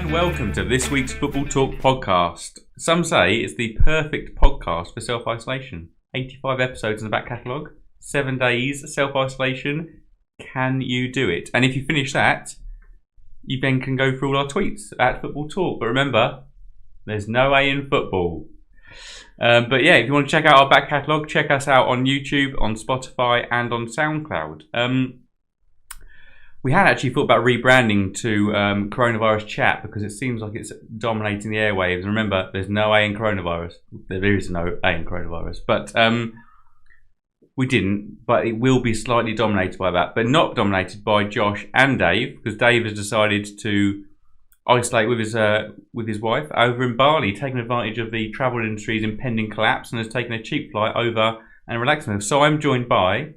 and welcome to this week's Football Talk podcast. Some say it's the perfect podcast for self-isolation. 85 episodes in the back catalogue, 7 days self-isolation. Can you do it? And if you finish that, you then can go through all our tweets at Football Talk. But remember, there's no A in football. But yeah, if you want to check out our back catalogue, check us out on YouTube, on Spotify and on SoundCloud. We had actually thought about rebranding to Coronavirus Chat because it seems like it's dominating the airwaves. Remember, there's no A in coronavirus. There is no A in coronavirus. But we didn't. But it will be slightly dominated by that. But not dominated by Josh and Dave, because Dave has decided to isolate with his wife over in Bali, taking advantage of the travel industry's impending collapse and has taken a cheap flight over and relaxing. So I'm joined by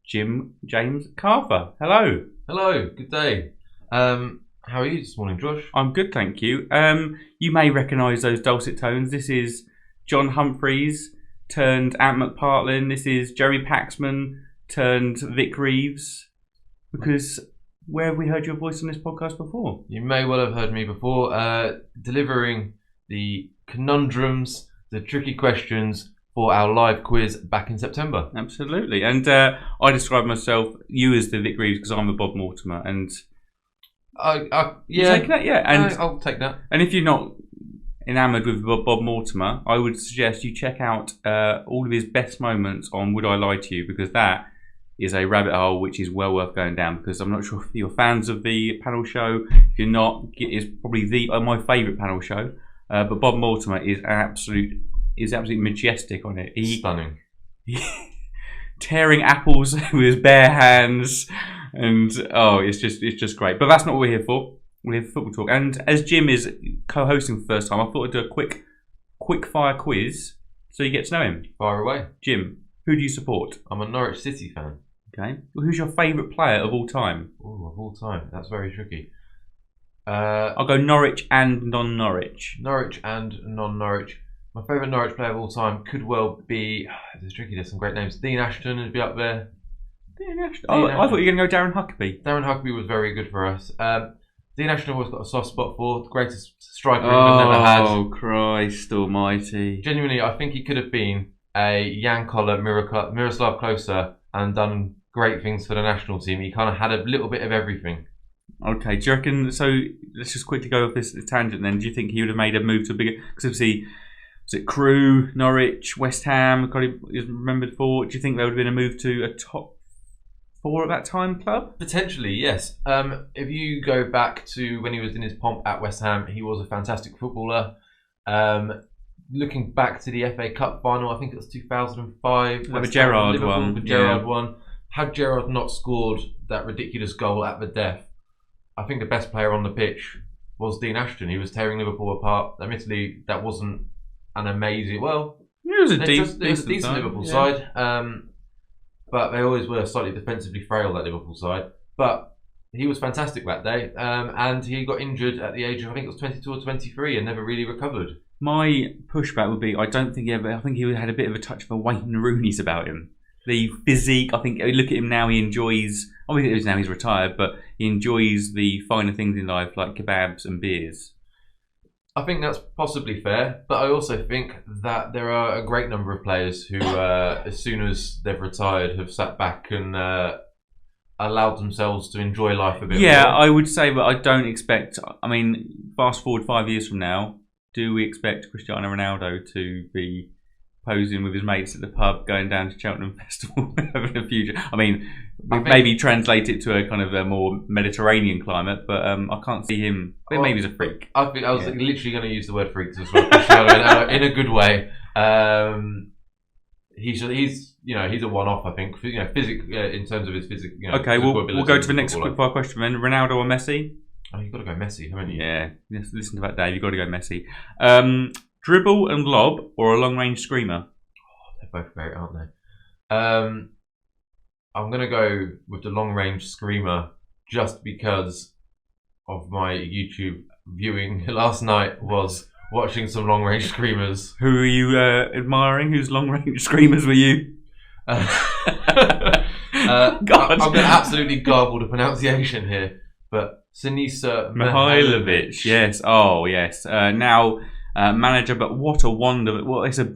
James Carver. Hello. Hello, good day. How are you this morning, Josh? I'm good, thank you. You may recognise those dulcet tones. This is John Humphreys turned Ant McPartlin. This is Jeremy Paxman turned Vic Reeves. Because where have we heard your voice on this podcast before? You may well have heard me before, delivering the conundrums, the tricky questions for our live quiz back in September. Absolutely. And I describe myself, you as the Vic Reeves, because I'm the Bob Mortimer. And yeah. You taking that? Yeah. And I'll take that. And if you're not enamoured with Bob Mortimer, I would suggest you check out all of his best moments on Would I Lie to You, because that is a rabbit hole which is well worth going down, because I'm not sure if you're fans of the panel show. If you're not, it's probably my favourite panel show. But Bob Mortimer is absolutely majestic on it. Stunning. Tearing apples with his bare hands, and it's just great. But that's not what we're here for. We're here for Football Talk. And as Jim is co-hosting for the first time, I thought I'd do a quick fire quiz so you get to know him. Fire away. Jim, who do you support? I'm a Norwich City fan. Okay. Who's your favourite player of all time? Oh, of all time. That's very tricky. I'll go Norwich and non-Norwich. Norwich and non-Norwich. My favourite Norwich player of all time could well be... It's tricky, there's some great names. Dean Ashton would be up there. Dean Ashton. I thought you were going to go Darren Huckabee. Darren Huckabee was very good for us. Dean Ashton I've always got a soft spot for. The greatest striker England ever had. Oh, Christ almighty. Genuinely, I think he could have been a Jan Koller, Miroslav Klose and done great things for the national team. He kind of had a little bit of everything. Okay, do you reckon... So, let's just quickly go off this tangent then. Do you think he would have made a move to a bigger... Because obviously... Was it Crewe, Norwich, West Ham? Is remembered for. Do you think there would have been a move to a top 4 at that time club? Potentially, yes. If you go back to when he was in his pomp at West Ham, he was a fantastic footballer. Looking back to the FA Cup final, I think it was 2005. The Gerrard one. The Gerrard one. Had Gerrard not scored that ridiculous goal at the death, I think the best player on the pitch was Dean Ashton. He was tearing Liverpool apart. Admittedly, that wasn't an amazing... Well, it was a decent Liverpool side. But they always were slightly defensively frail, that Liverpool side. But he was fantastic that day. And he got injured at the age of, I think it was 22 or 23 and never really recovered. My pushback would be, I think he had a bit of a touch of a Wayne Rooney's about him. The physique, I think, look at him now, he enjoys... Obviously, it is now he's retired, but he enjoys the finer things in life, like kebabs and beers. I think that's possibly fair, but I also think that there are a great number of players who, as soon as they've retired, have sat back and allowed themselves to enjoy life a bit more. Yeah, I would say, but I don't expect... I mean, fast forward 5 years from now, do we expect Cristiano Ronaldo to be posing with his mates at the pub, going down to Cheltenham Festival in the future? I mean, maybe translate it to a kind of a more Mediterranean climate, but I can't see him. Maybe he's a freak. I was literally going to use the word freaks as well, Cristiano, in a good way. He's a one-off, I think. In terms of his physics. Okay, we'll go to the next quick fire question then. Ronaldo or Messi? Oh, you've got to go Messi, haven't you? Yeah, listen to that, Dave. You've got to go Messi. Dribble and lob or a long-range screamer? Oh, they're both great, aren't they? I'm going to go with the long-range screamer just because of my YouTube viewing last night was watching some long-range screamers. Who are you admiring? Whose long-range screamers were you? I'm going to absolutely garble the pronunciation here, but Sinisa Mihailovic, yes. Oh, yes. Now manager, but what a wonder. Well, it's not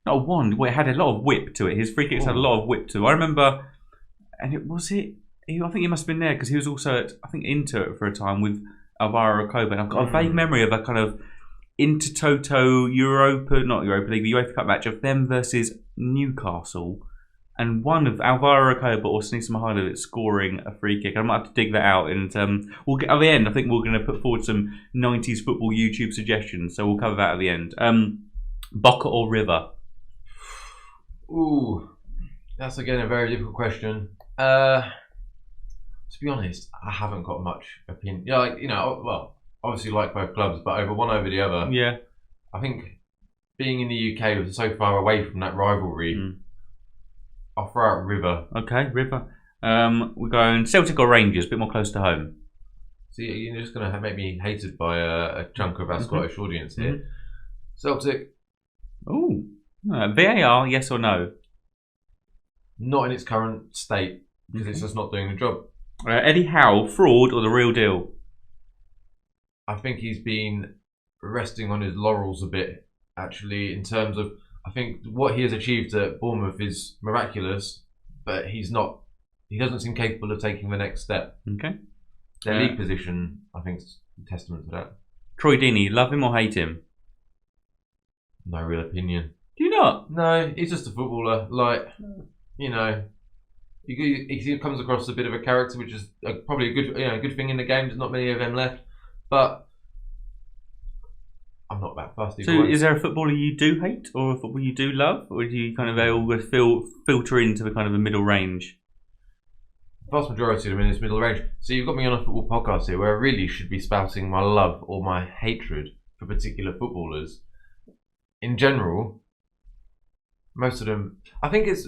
a wand. Well, it had a lot of whip to it. His free kicks had a lot of whip to it. I remember, and I think he must have been there because he was also at, I think, Inter for a time with Alvaro Recoba. And I've got a vague memory of a kind of Inter-Toto not Europa League, the UEFA Cup match of them versus Newcastle. And one of Alvaro Recoba or Sinisa Mihailovic scoring a free kick. I might have to dig that out. And we'll get at the end. I think we're going to put forward some 90s football YouTube suggestions. So we'll cover that at the end. Boca or River? Ooh, that's again a very difficult question. To be honest, I haven't got much opinion. Yeah, obviously like both clubs, but one over the other. Yeah. I think being in the UK was so far away from that rivalry. I'll throw out River. Okay, River. We're going Celtic or Rangers, a bit more close to home. See, you're just going to make me hated by a chunk of our Scottish audience here. Celtic. Oh, VAR, yes or no? Not in its current state, because it's just not doing the job. Eddie Howe, fraud or the real deal? I think he's been resting on his laurels a bit, actually, in terms of, I think what he has achieved at Bournemouth is miraculous, but he doesn't seem capable of taking the next step. Okay. Their league position, I think, is a testament to that. Troy Deeney, love him or hate him? No real opinion. Do you not? No, he's just a footballer. He comes across a bit of a character, which is probably a good thing in the game. There's not many of them left, but I'm not that fussed. So, is there a footballer you do hate, or a footballer you do love, or do you kind of all filter into the kind of a middle range? The vast majority of them in this middle range. So you've got me on a football podcast here, where I really should be spouting my love or my hatred for particular footballers. In general, most of them, I think it's,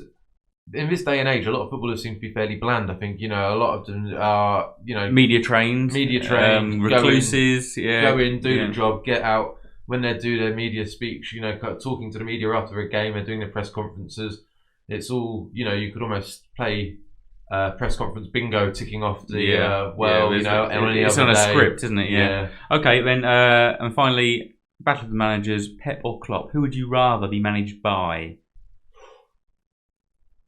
in this day and age, a lot of footballers seem to be fairly bland. I think, a lot of them are, media trained, recluses, go in, do the job, get out. When they do their media speech, talking to the media after a game, they're doing their press conferences. It's all, you could almost play press conference bingo, ticking off the it's on a script, isn't it? Yeah. Okay, then, and finally, battle of the managers, Pep or Klopp. Who would you rather be managed by?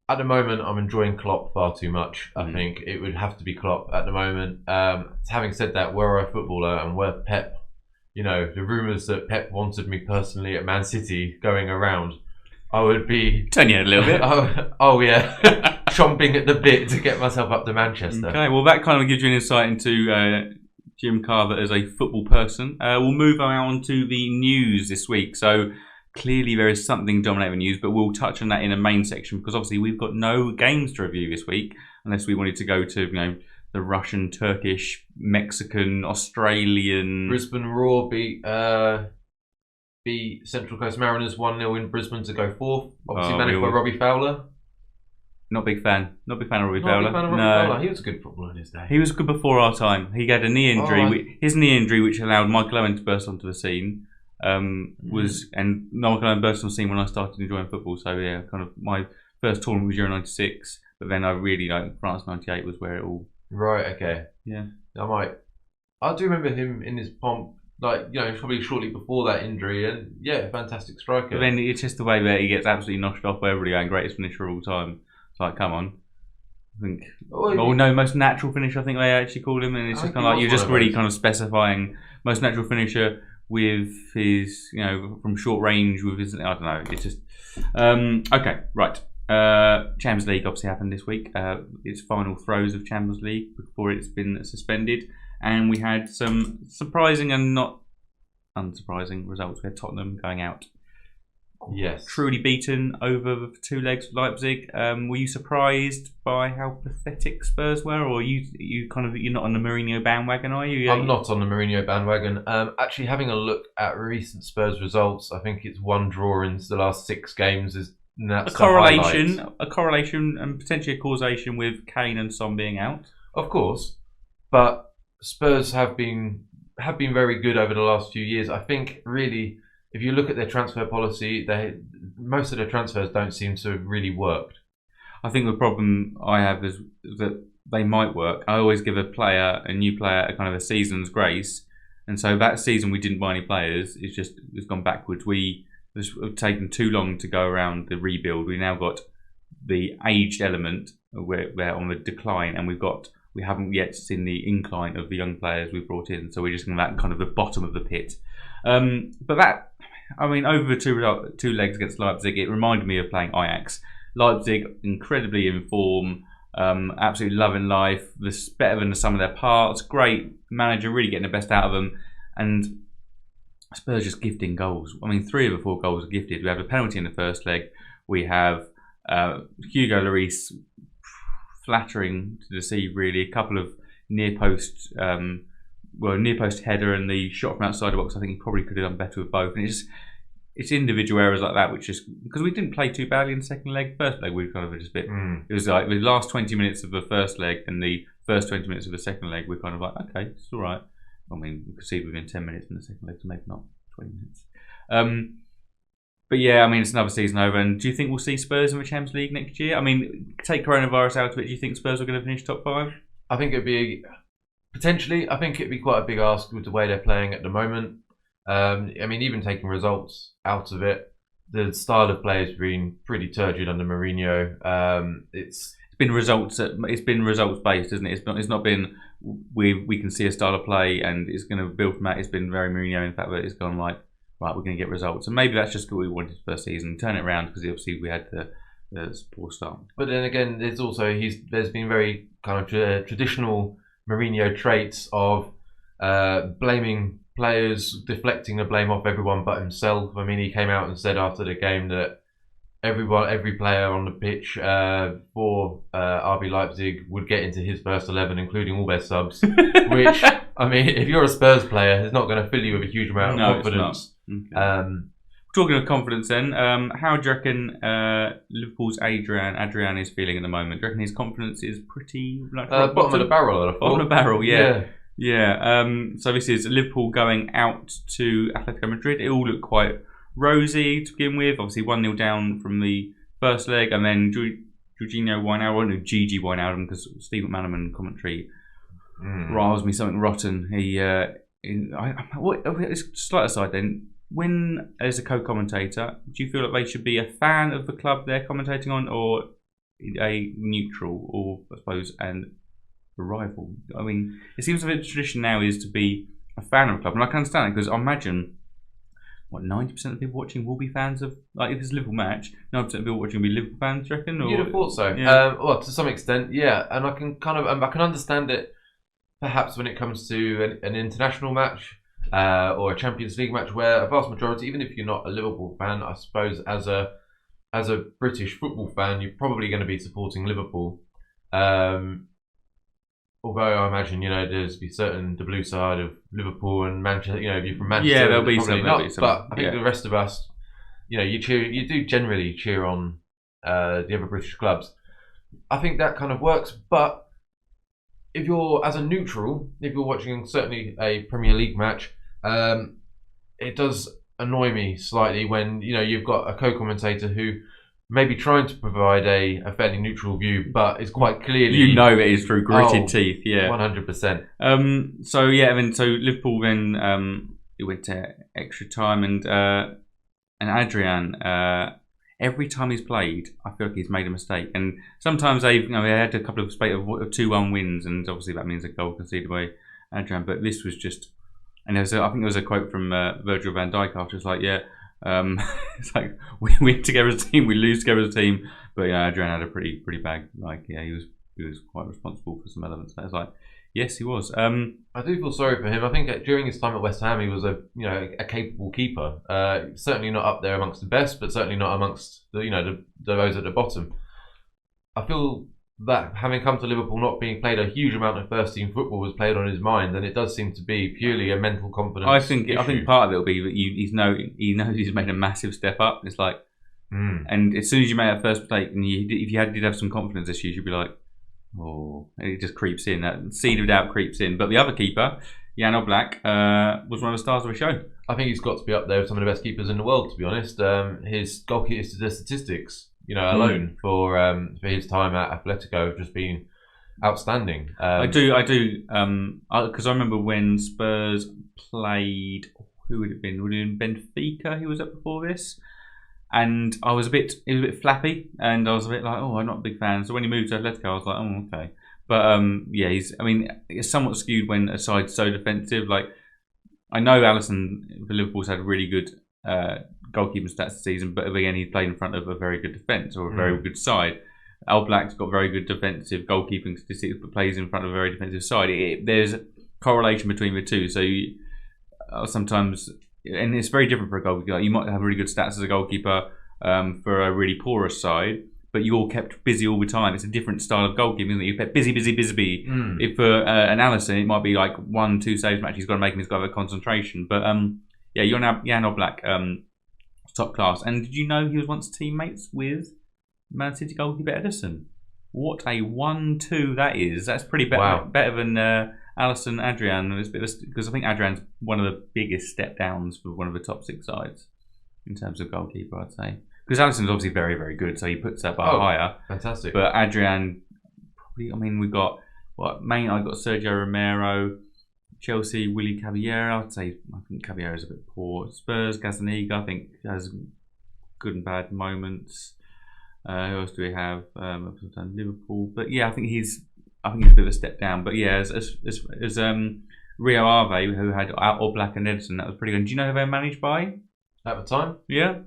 At the moment, I'm enjoying Klopp far too much. I think it would have to be Klopp at the moment. Having said that, were I a footballer and were Pep, the rumours that Pep wanted me personally at Man City going around, I would be... Turn your head a little bit. Chomping at the bit to get myself up to Manchester. Okay, well that kind of gives you an insight into Jim Carver as a football person. We'll move on to the news this week. So clearly there is something dominating the news, but we'll touch on that in a main section because obviously we've got no games to review this week unless we wanted to go to the Russian, Turkish, Mexican, Australian. Brisbane Roar beat Central Coast Mariners 1-0 in Brisbane to go fourth. Obviously managed by Robbie Fowler. Not a big fan of Robbie Fowler. Fowler. He was a good footballer in his day. He was good before our time. He had a knee injury. His knee injury, which allowed Michael Owen to burst onto the scene, and Michael Owen burst on the scene when I started enjoying football. So yeah, kind of my first tournament was Euro '96, but then I really France '98 was where it all. Right. Okay. Yeah. I do remember him in his pomp. Probably shortly before that injury, and fantastic striker. But then it's just the way that he gets absolutely noshed off by everybody going greatest finisher of all time. It's like, come on. I think, most natural finisher, I think they actually call him, and it's just kind of like, you're just really kind of specifying most natural finisher with his, from short range with his, I don't know, it's just, okay, right. Champions League obviously happened this week. It's final throws of Champions League before it's been suspended. And we had some surprising and not unsurprising results. We had Tottenham going out. Yes. Truly beaten over the two legs of Leipzig. Were you surprised by how pathetic Spurs were? Or you're not on the Mourinho bandwagon, are you? I'm not on the Mourinho bandwagon. Actually, having a look at recent Spurs results, I think it's one draw in the last 6 games. A correlation and potentially a causation with Kane and Son being out. Of course. But Spurs have been very good over the last few years. I think really, if you look at their transfer policy, most of their transfers don't seem to have really worked. I think the problem I have is that they might work. I always give a new player, a kind of a season's grace. And so that season we didn't buy any players. It's gone backwards. It's taken too long to go around the rebuild. We now got the aged element. We're on the decline, and we haven't yet seen the incline of the young players we've brought in. So we're just in that kind of the bottom of the pit. But that, I mean, over two legs against Leipzig, it reminded me of playing Ajax. Leipzig, incredibly in form, absolutely loving life. This better than the sum of their parts. Great manager, really getting the best out of them, and Spurs just gifting goals. I mean, 3 of the 4 goals are gifted. We have a penalty in the first leg. We have Hugo Lloris flattering to deceive, really. A couple of near post header and the shot from outside the box. I think he probably could have done better with both. And it's individual errors like that, which is because we didn't play too badly in the second leg. First leg, we kind of just a bit. It was like the last 20 minutes of the first leg and the first 20 minutes of the second leg, we're kind of like, okay, it's all right. I mean, we could see within 10 minutes in the second leg, so maybe not 20 minutes. But yeah, I mean, it's another season over. And do you think we'll see Spurs in the Champions League next year? I mean, take coronavirus out of it, do you think Spurs are going to finish top 5? I think it'd be potentially. I think it'd be quite a big ask with the way they're playing at the moment. I mean, even taking results out of it, the style of play has been pretty turgid under Mourinho. It's been results based, isn't it? It's not been we can see a style of play and it's going to build from that. It's been very Mourinho in fact that it's gone like, right, we're going to get results, and maybe that's just what we wanted first season, turn it around, because obviously we had the poor start. But then again, there's been very kind of traditional Mourinho traits of blaming players, deflecting the blame off everyone but himself. I mean, he came out and said after the game that every player on the pitch for RB Leipzig would get into his first 11, including all their subs. Which, I mean, if you're a Spurs player, it's not going to fill you with a huge amount of confidence. Okay. Talking of confidence then, how do you reckon Liverpool's Adrian is feeling at the moment? Do you reckon his confidence is pretty... bottom of the barrel, I thought. Bottom of the barrel, yeah. So this is Liverpool going out to Atletico Madrid. It all looked quite rosy to begin with. Obviously 1-0 down from the first leg, and then Jorginho Wijnaldum, Gigi Wijnaldum, because Steve McManaman commentary riles me something rotten. Slight aside then, when as a co-commentator, do you feel like they should be a fan of the club they're commentating on, or a neutral, or I suppose a rival? I mean, it seems like the tradition now is to be a fan of a club, and I can understand it, because I imagine 90% of people watching will be fans of, like, if it's a Liverpool match, 90% of people watching will be Liverpool fans, do you reckon? Or, you'd have thought so. Yeah. Well, to some extent, yeah. And I can understand it perhaps when it comes to an international match or a Champions League match, where a vast majority, even if you're not a Liverpool fan, I suppose as a British football fan, you're probably going to be supporting Liverpool. Although I imagine, there's the blue side of Liverpool and Manchester. If you're from Manchester, yeah, there'll be some. But I think the rest of us, you do generally cheer on the other British clubs. I think that kind of works. But if you're as a neutral, if you're watching certainly a Premier League match, it does annoy me slightly when you've got a co-commentator who may be trying to provide a fairly neutral view, but it's quite clearly it is through gritted teeth. Yeah, 100%. So Liverpool then it went to extra time, and Adrian, every time he's played, I feel like he's made a mistake, and sometimes they had a couple of spate of 2-1 wins, and obviously that means a goal conceded by Adrian. But this was just, and I think there was a quote from Virgil van Dijk after, it's like, it's like we win together as a team, we lose together as a team. But Adrian had a pretty bad, he was quite responsible for some elements. So it's like, yes, he was. I do feel sorry for him. I think during his time at West Ham, he was a capable keeper. Certainly not up there amongst the best, but certainly not amongst those at the bottom. I feel that having come to Liverpool, not being played a huge amount of first team football, was played on his mind, and it does seem to be purely a mental confidence. I think part of it will be that he knows he's made a massive step up. It's like, and as soon as you make that first mistake, and if you did have some confidence issues, you'd be like, oh, and it just creeps in. That seed of doubt creeps in. But the other keeper, Jan Oblak, was one of the stars of the show. I think he's got to be up there with some of the best keepers in the world, to be honest. His goalkeeper statistics, alone for his time at Atletico have just been outstanding. I do, because I remember when Spurs played. Who would it have been? Would it have been Benfica? Who was up before this? And it was a bit flappy, and I was a bit like, oh, I'm not a big fan. So when he moved to Atletico, I was like, oh, okay. But yeah, it's somewhat skewed when a side's so defensive. Like, I know Alisson for Liverpool's had really good goalkeeping stats this season, but again, he played in front of a very good defence or a very good side. Al Black's got very good defensive goalkeeping statistics, but plays in front of a very defensive side. There's a correlation between the two. So sometimes, and it's very different for a goalkeeper. You might have really good stats as a goalkeeper for a really porous side, but you're kept busy all the time. It's a different style of goalkeeping, isn't it? You're kept busy. If for an Alisson, it might be like 1-2 saves match. He's got to make him. He's got to have a concentration. But yeah, Jan Oblak, top class. And did you know he was once teammates with Man City goalkeeper Ederson? What a 1-2 that is. That's pretty better than Alisson, Adrian. Because I think Adrian's one of the biggest step downs for one of the top 6 sides in terms of goalkeeper, I'd say. Because Alisson's obviously very, very good, so he puts that bar higher. Fantastic. But Adrian, probably, I mean, we've got, I got Sergio Romero, Chelsea, Willy Caballero. I think Caballero's a bit poor. Spurs, Gazzaniga, I think, has good and bad moments. Who else do we have? Liverpool. But yeah, I think he's a bit of a step down. But yeah, as Rio Ave, who had Oblak and Ederson, that was pretty good. Do you know who they were managed by? At the time? Yeah.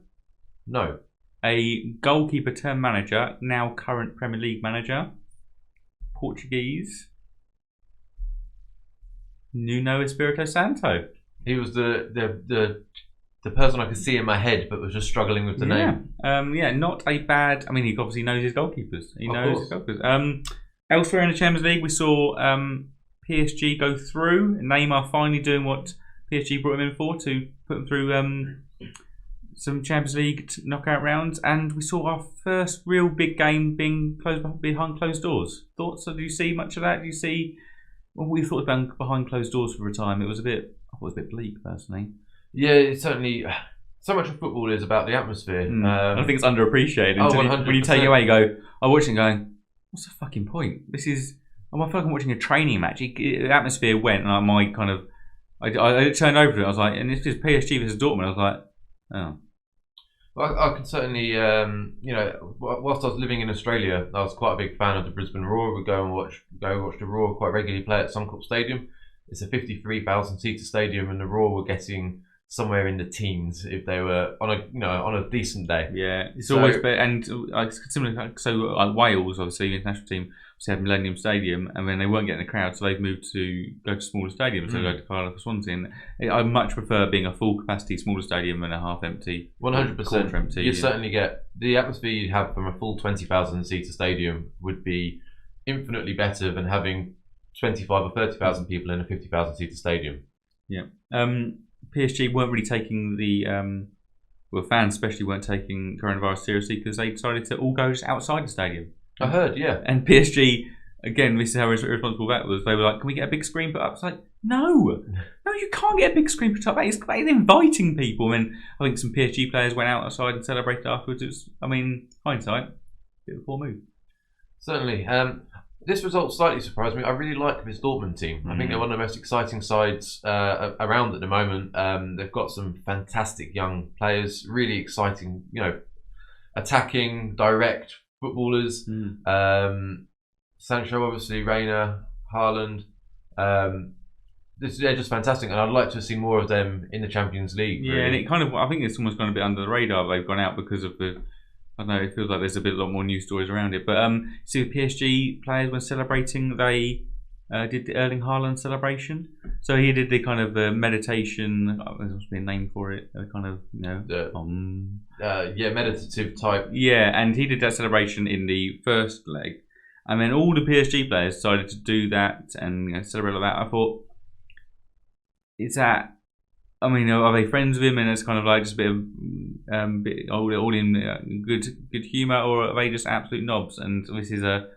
No. A goalkeeper turned manager, now current Premier League manager, Portuguese, Nuno Espirito Santo. He was the person I could see in my head, but was just struggling with the name. Not a bad. I mean, he obviously knows his goalkeepers. Elsewhere in the Champions League, we saw PSG go through. Neymar finally doing what PSG brought him in for, to put him through some Champions League knockout rounds, and we saw our first real big game being behind closed doors. Thoughts? Do you see much of that? Do you see what we thought about behind closed doors for a time? I thought it was a bit bleak, personally. Yeah, it's certainly. So much of football is about the atmosphere. I think it's underappreciated. 100%. When you take it away, you go, I watch it going, what's the fucking point? This is. I feel like I'm watching a training match. The atmosphere went, and I turned over to it. I was like, and this is PSG versus Dortmund. I was like, oh. Well, I can certainly, whilst I was living in Australia, I was quite a big fan of the Brisbane Roar. We'd go watch the Roar quite regularly play at Suncorp Stadium. It's a 53,000 seater stadium, and the Roar were getting somewhere in the teens if they were on a decent day. Yeah, it's always better. And similar, Wales, obviously, the international team, had Millennium Stadium, and then they weren't getting the crowd, so they've moved to go to smaller stadiums. So go to Cardiff or Swansea. And I much prefer being a full capacity smaller stadium than a half empty. 100%. Empty. You certainly get the atmosphere you'd have from a full 20,000 seater stadium would be infinitely better than having 25 or 30,000 people in a 50,000 seater stadium. Yeah. PSG weren't really taking fans especially weren't taking coronavirus seriously, because they decided to all go just outside the stadium. I heard, yeah. And PSG, again, this is how irresponsible that was. They were like, can we get a big screen put up? It's like, no, you can't get a big screen put up. It's inviting people. And I think some PSG players went outside and celebrated afterwards. It was, hindsight, bit of a poor move. Certainly. This result slightly surprised me. I really like this Dortmund team. I think they're one of the most exciting sides around at the moment. They've got some fantastic young players, really exciting, attacking, direct footballers. Sancho, obviously, Reina, Haaland. They're just fantastic, and I'd like to see more of them in the Champions League. Yeah, really. And I think it's almost gone a bit under the radar. They've gone out because of I don't know, it feels like there's a lot more news stories around it. But see, the PSG players, when celebrating, they did the Erling Haaland celebration. So he did the kind of meditation. There must be a name for it. Kind of, meditative type. Yeah, and he did that celebration in the first leg, and then all the PSG players decided to do that and celebrate like that. I thought, are they friends with him, and it's kind of like just a bit of all in good humour, or are they just absolute knobs? And this is a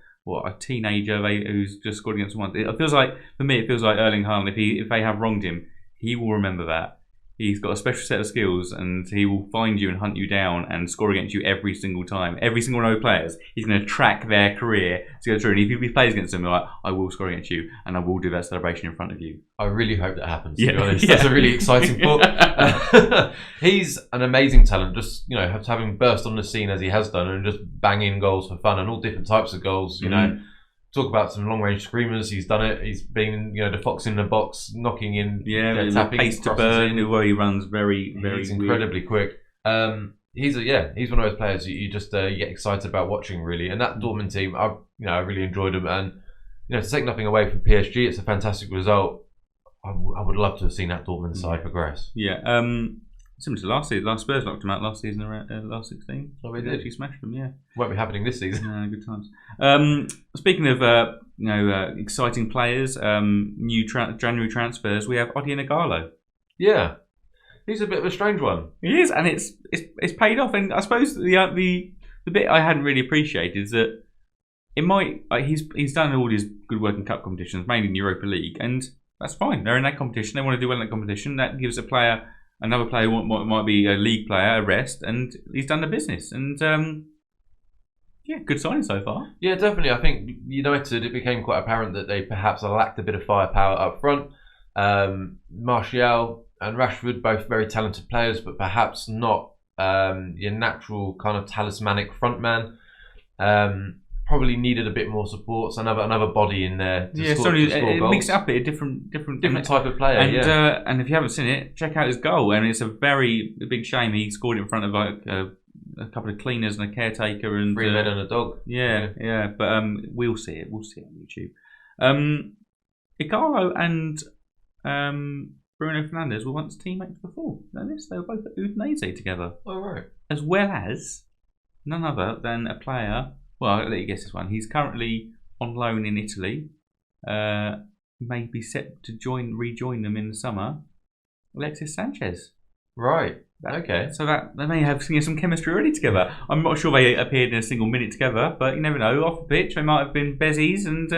teenager who's just scored against someone. It feels like Erling Haaland, if they have wronged him, he will remember that. He's got a special set of skills, and he will find you and hunt you down and score against you every single time. Every single one of the players, he's going to track their career to go through. And if he plays against them, like, I will score against you, and I will do that celebration in front of you. I really hope that happens, to be honest. That's a really exciting thought. He's an amazing talent, just, you know, having burst on the scene as he has done and just banging goals for fun and all different types of goals, you know. Talk about some long-range screamers. He's done it. He's been, you know, the fox in the box, knocking in, tapping, pace to burn. Where he runs very he's incredibly quick. He's one of those players you just you get excited about watching, really. And that Dortmund team, I really enjoyed them. And you know, to take nothing away from PSG, it's a fantastic result. I would love to have seen that Dortmund side progress. Yeah. Similar to last season. Last Spurs knocked them out last season, last 16. Oh, they did. Actually smashed them, yeah. Won't be happening this season. Good times. Speaking of exciting players, new January transfers, we have Odion Ighalo. Yeah, he's a bit of a strange one. He is, and it's paid off. And I suppose the bit I hadn't really appreciated is that it might he's done all his good work in cup competitions, mainly in Europa League, and that's fine. They're in that competition. They want to do well in that competition. That gives another player who might be a league player a rest, and he's done the business. And good signing so far. Yeah, definitely. I think United, it became quite apparent that they perhaps lacked a bit of firepower up front. Martial and Rashford, both very talented players, but perhaps not your natural kind of talismanic front man. Probably needed a bit more support. So another body in there. It mixed up a different type of player. And if you haven't seen it, check out his goal. And it's a big shame he scored in front of a couple of cleaners and a caretaker and 3 men and a dog. Yeah. But we'll see it. We'll see it on YouTube. Ighalo and Bruno Fernandes were once teammates before. Know this? They were both at Udinese together. Oh right. As well as none other than a player. Well, I'll let you guess this one. He's currently on loan in Italy. May be set to rejoin them in the summer. Alexis Sanchez. Right. Okay. So that they may have some chemistry already together. I'm not sure they appeared in a single minute together, but you never know. Off the pitch, they might have been bezies. And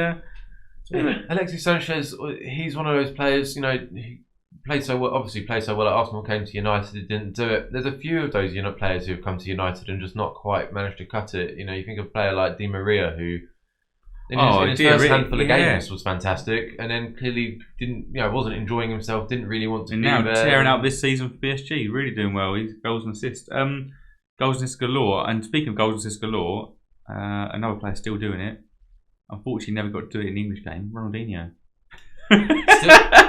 Alexis Sanchez, he's one of those players. You know, he played so well. Obviously, played so well at Arsenal. Came to United, it didn't do it. There's a few of those players who have come to United and just not quite managed to cut it. You know, you think of a player like Di Maria who. In his first handful of games was fantastic, and then clearly wasn't enjoying himself. Didn't really want to be now there. Tearing out this season for PSG, really doing well. He's goals and assists, goals and assists galore. And speaking of goals and assists galore, another player still doing it. Unfortunately, never got to do it in the English game. Ronaldinho.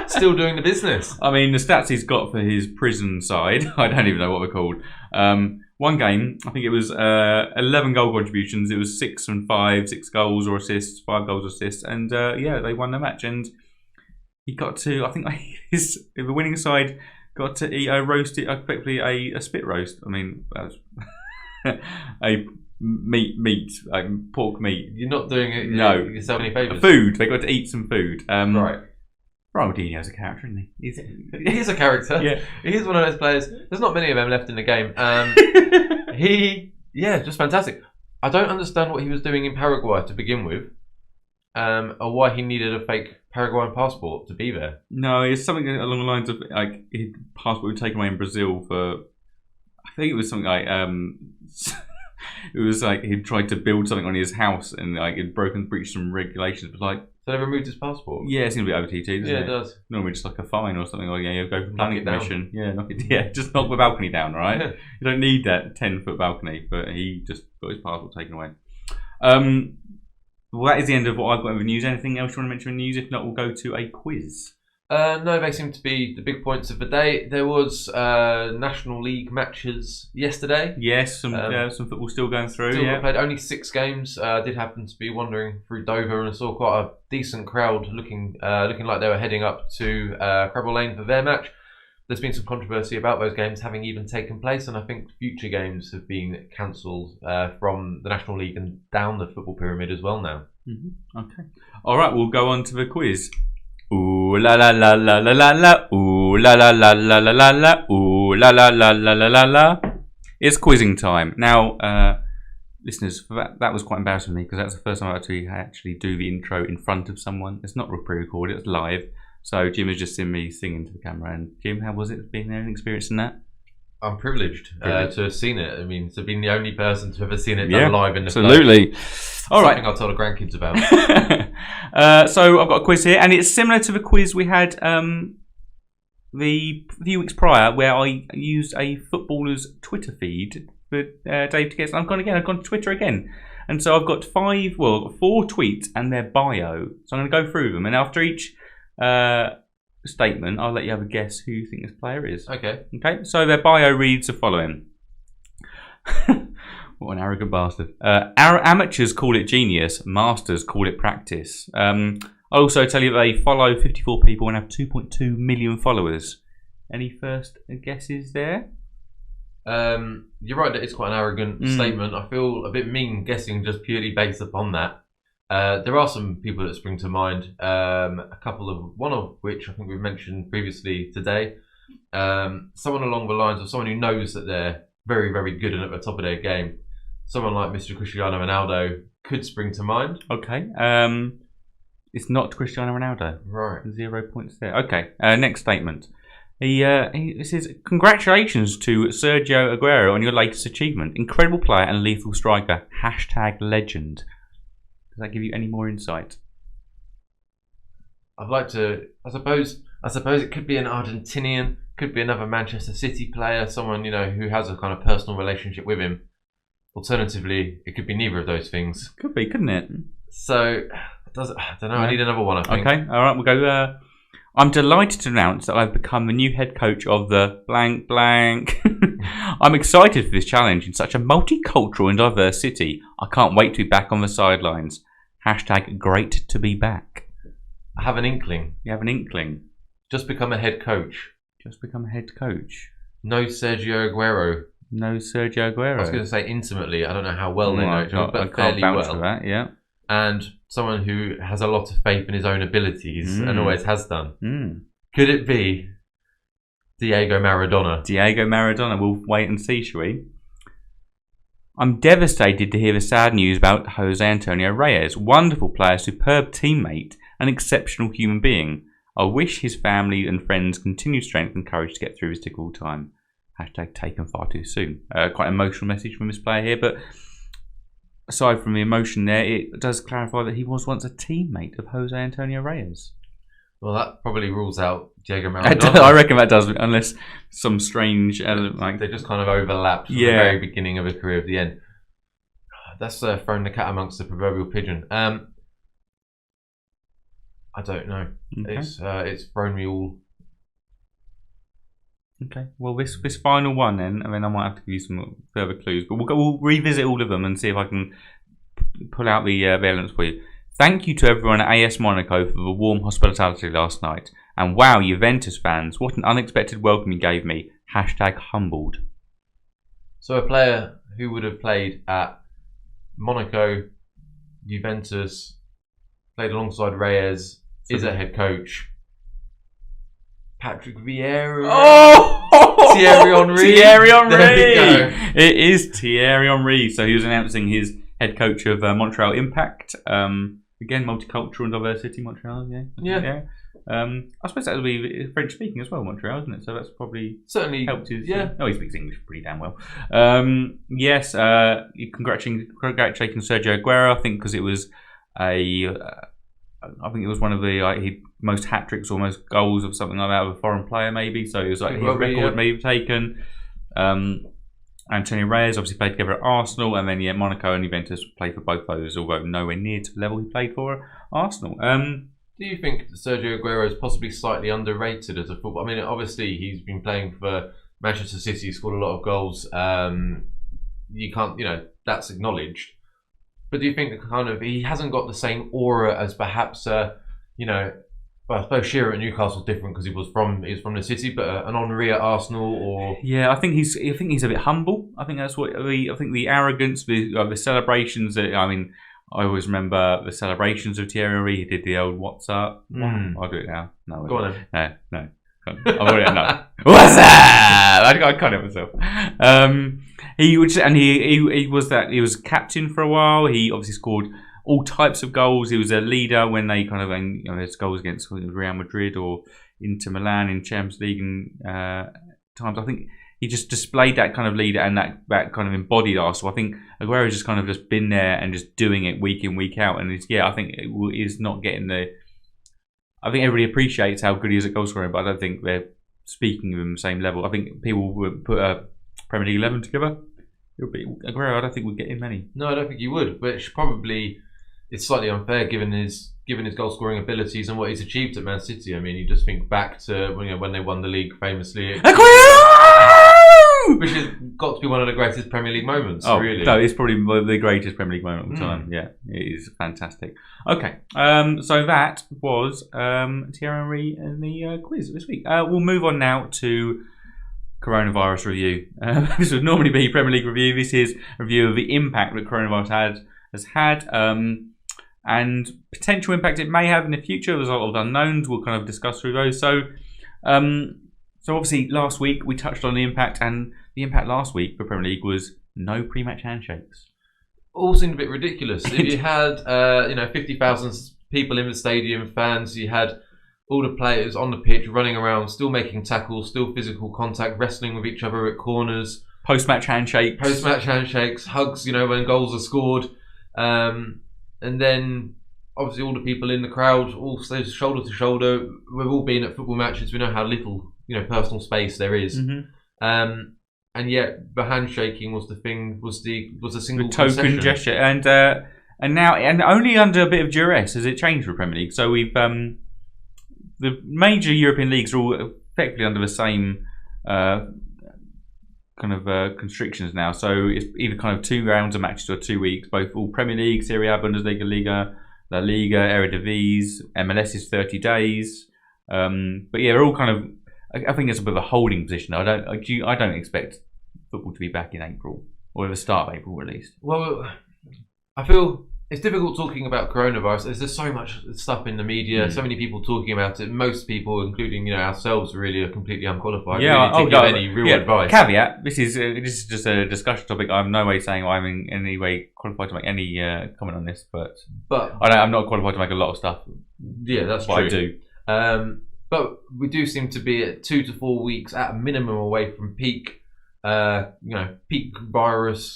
Still doing the business. I mean, the stats he's got for his prison side, I don't even know what they're called. One game, I think it was 11 goal contributions. It was 6 and 5, 6 goals or assists, 5 goals or assists, and they won the match. And he got to, I think, the winning side got to eat effectively a spit roast. I mean, that was a meat, pork meat. You're not doing it. No, yourself any favours. Food. They got to eat some food. Right. Ronaldinho's a character, isn't he? He is a character. Yeah. He's one of those players. There's not many of them left in the game. Just fantastic. I don't understand what he was doing in Paraguay to begin with, or why he needed a fake Paraguayan passport to be there. No, it's something along the lines of like his passport was taken away in Brazil for. I think it was something like it was like he'd tried to build something on his house and like he'd breached some regulations, but like. So they removed his passport? Yeah, it's going to be OTT, doesn't it? Yeah, it does. Normally just like a fine or something. Like, you go for planning permission. Yeah, just knock the balcony down, right? Yeah. You don't need that 10-foot balcony, but he just got his passport taken away. Well, that is the end of what I've got in the news. Anything else you want to mention in the news? If not, we'll go to a quiz. No, they seem to be the big points of the day. There was National League matches yesterday. Yes, some football still going through. Still played only 6 games. Did happen to be wandering through Dover and I saw quite a decent crowd looking like they were heading up to Crabble Lane for their match. There's been some controversy about those games having even taken place, and I think future games have been cancelled from the National League and down the football pyramid as well now. Mm-hmm. Okay. All right, we'll go on to the quiz. Ooh la la la la la la la. Ooh la la la la la la la. Ooh la la la la la la la. It's quizzing time now, listeners. That was quite embarrassing for me because that's the first time I actually do the intro in front of someone. It's not pre-recorded; it's live. So Jim has just seen me singing to the camera. And Jim, how was it being there and experiencing that? I'm privileged to have seen it. I mean, to be the only person to ever seen it Yeah, done live in the absolutely. All right. Something I'll tell the grandkids about. So I've got a quiz here, and it's similar to the quiz we had the few weeks prior, where I used a footballer's Twitter feed for Dave to guess. I've gone to Twitter again. And so I've got 4 tweets and their bio. So I'm going to go through them, and after each statement, I'll let you have a guess who you think this player is. Okay. Okay, so their bio reads the following. What an arrogant bastard. Our amateurs call it genius, masters call it practice. I'll also tell you they follow 54 people and have 2.2 million followers. Any first guesses there? You're right that it's quite an arrogant statement. I feel a bit mean guessing just purely based upon that. There are some people that spring to mind. One of which I think we've mentioned previously today. Someone along the lines of someone who knows that they're very, very good and at the top of their game. Someone like Mr. Cristiano Ronaldo could spring to mind. Okay. It's not Cristiano Ronaldo. Right. 0 points there. Okay. Next statement. He says, congratulations to Sergio Aguero on your latest achievement. Incredible player and lethal striker. #legend. Does that give you any more insight? I'd like to. I suppose it could be an Argentinian, could be another Manchester City player, someone who has a kind of personal relationship with him. Alternatively, it could be neither of those things. Could be, couldn't it? So, I don't know. I need another one, I think. Okay, all right, we'll go. I'm delighted to announce that I've become the new head coach of the blank blank. I'm excited for this challenge in such a multicultural and diverse city. I can't wait to be back on the sidelines. #great to be back. I have an inkling. You have an inkling. Just become a head coach. Just become a head coach. No Sergio Aguero. No Sergio Aguero. I was going to say intimately. I don't know how well they know each other, I but can't fairly vouch well. for that, yeah. And someone who has a lot of faith in his own abilities and always has done. Could it be Diego Maradona? Diego Maradona. We'll wait and see, shall we? I'm devastated to hear the sad news about Jose Antonio Reyes. Wonderful player, superb teammate, an exceptional human being. I wish his family and friends continued strength and courage to get through this difficult time. #taken far too soon. Quite an emotional message from this player here, but aside from the emotion there, it does clarify that he was once a teammate of Jose Antonio Reyes. Well, that probably rules out Diego Maradona. I reckon that does, unless some strange element like they just kind of overlapped from the very beginning of a career to the end. That's throwing the cat amongst the proverbial pigeon. I don't know. Okay. It's thrown me all. Okay. Well, this final one then, and then I might have to give you some further clues, but we'll revisit all of them and see if I can pull out the elements for you. Thank you to everyone at AS Monaco for the warm hospitality last night. And wow, Juventus fans, what an unexpected welcome you gave me. #humbled. So a player who would have played at Monaco, Juventus, played alongside Reyes, is a head coach. Patrick Vieira. Oh! Thierry Henry. Thierry Henry. There we go. It is Thierry Henry. So he was announcing his head coach of Montreal Impact. Again, multicultural and diversity, Montreal. Yeah. I suppose that would be French speaking as well, Montreal, isn't it? So that's probably certainly helped his. Yeah. He speaks English pretty damn well. Yes. Congratulating Sergio Aguero. I think because it was I think it was one of the most hat tricks or most goals of something like that of a foreign player, maybe. So it was like his record maybe taken. Antonio Reyes obviously played together at Arsenal, and then Monaco and Juventus played for both those, although nowhere near to the level he played for Arsenal. Do you think Sergio Aguero is possibly slightly underrated as a footballer? I mean, obviously he's been playing for Manchester City, scored a lot of goals. You can't, that's acknowledged. But do you think that he hasn't got the same aura as perhaps, well, I suppose Shearer at Newcastle different because he's from the city, but an Henry at Arsenal or I think he's a bit humble. I think that's what the arrogance, the celebrations. I always remember the celebrations of Thierry Henry. He did the old "What's up?" I'll do it now. No, go on then. No. I've already no. What's up? I can't help myself. He was captain for a while. He obviously scored all types of goals. He was a leader when they kind of, there's goals against Real Madrid or Inter Milan in Champions League times. I think he just displayed that kind of leader and that kind of embodied Arsenal. I think Aguero's just kind of just been there and just doing it week in, week out. And I think it is not getting I think everybody appreciates how good he is at goal scoring, but I don't think they're speaking of him the same level. I think people would put a Premier League 11 together. It would be Aguero. I don't think we'd get in many. No, I don't think you would. But it's slightly unfair given his goal scoring abilities and what he's achieved at Man City. I mean, you just think back to when they won the league famously. Aguero! Which has got to be one of the greatest Premier League moments, really. No, it's probably the greatest Premier League moment of all time. Yeah, it is fantastic. Okay, so that was Thierry Henry and the quiz this week. We'll move on now to coronavirus review. This would normally be Premier League review. This is a review of the impact that coronavirus has had and potential impact it may have in the future. There's a lot of unknowns. We'll kind of discuss through those. So obviously last week we touched on the impact, and the impact last week for Premier League was no pre-match handshakes. All seemed a bit ridiculous. If you had 50,000 people in the stadium, fans, you had all the players on the pitch running around, still making tackles, still physical contact, wrestling with each other at corners. Post-match handshakes, hugs, when goals are scored. And then, obviously, all the people in the crowd, all shoulder to shoulder. We've all been at football matches. We know how little, personal space there is. Mm-hmm. And yet, the handshaking was the thing. Was the single the token concession. gesture, and now only under a bit of duress has it changed for Premier League. So we've the major European leagues are all effectively under the same constrictions now. So it's either kind of 2 rounds of matches or 2 weeks, both all Premier League, Serie A, Bundesliga, Liga, La Liga, Eredivisie, MLS is 30 days. But yeah, they're all kind of, I think it's a bit of a holding position. I don't expect football to be back in April, or at the start of April at least. Well, I feel it's difficult talking about coronavirus. There's just so much stuff in the media, so many people talking about it. Most people, including ourselves, really are completely unqualified. Yeah, really to give any real advice. Caveat: this is just a discussion topic. I'm no way saying I'm in any way qualified to make any comment on this, but I'm not qualified to make a lot of stuff. Yeah, that's true. I do. But we do seem to be at 2 to 4 weeks at a minimum away from peak virus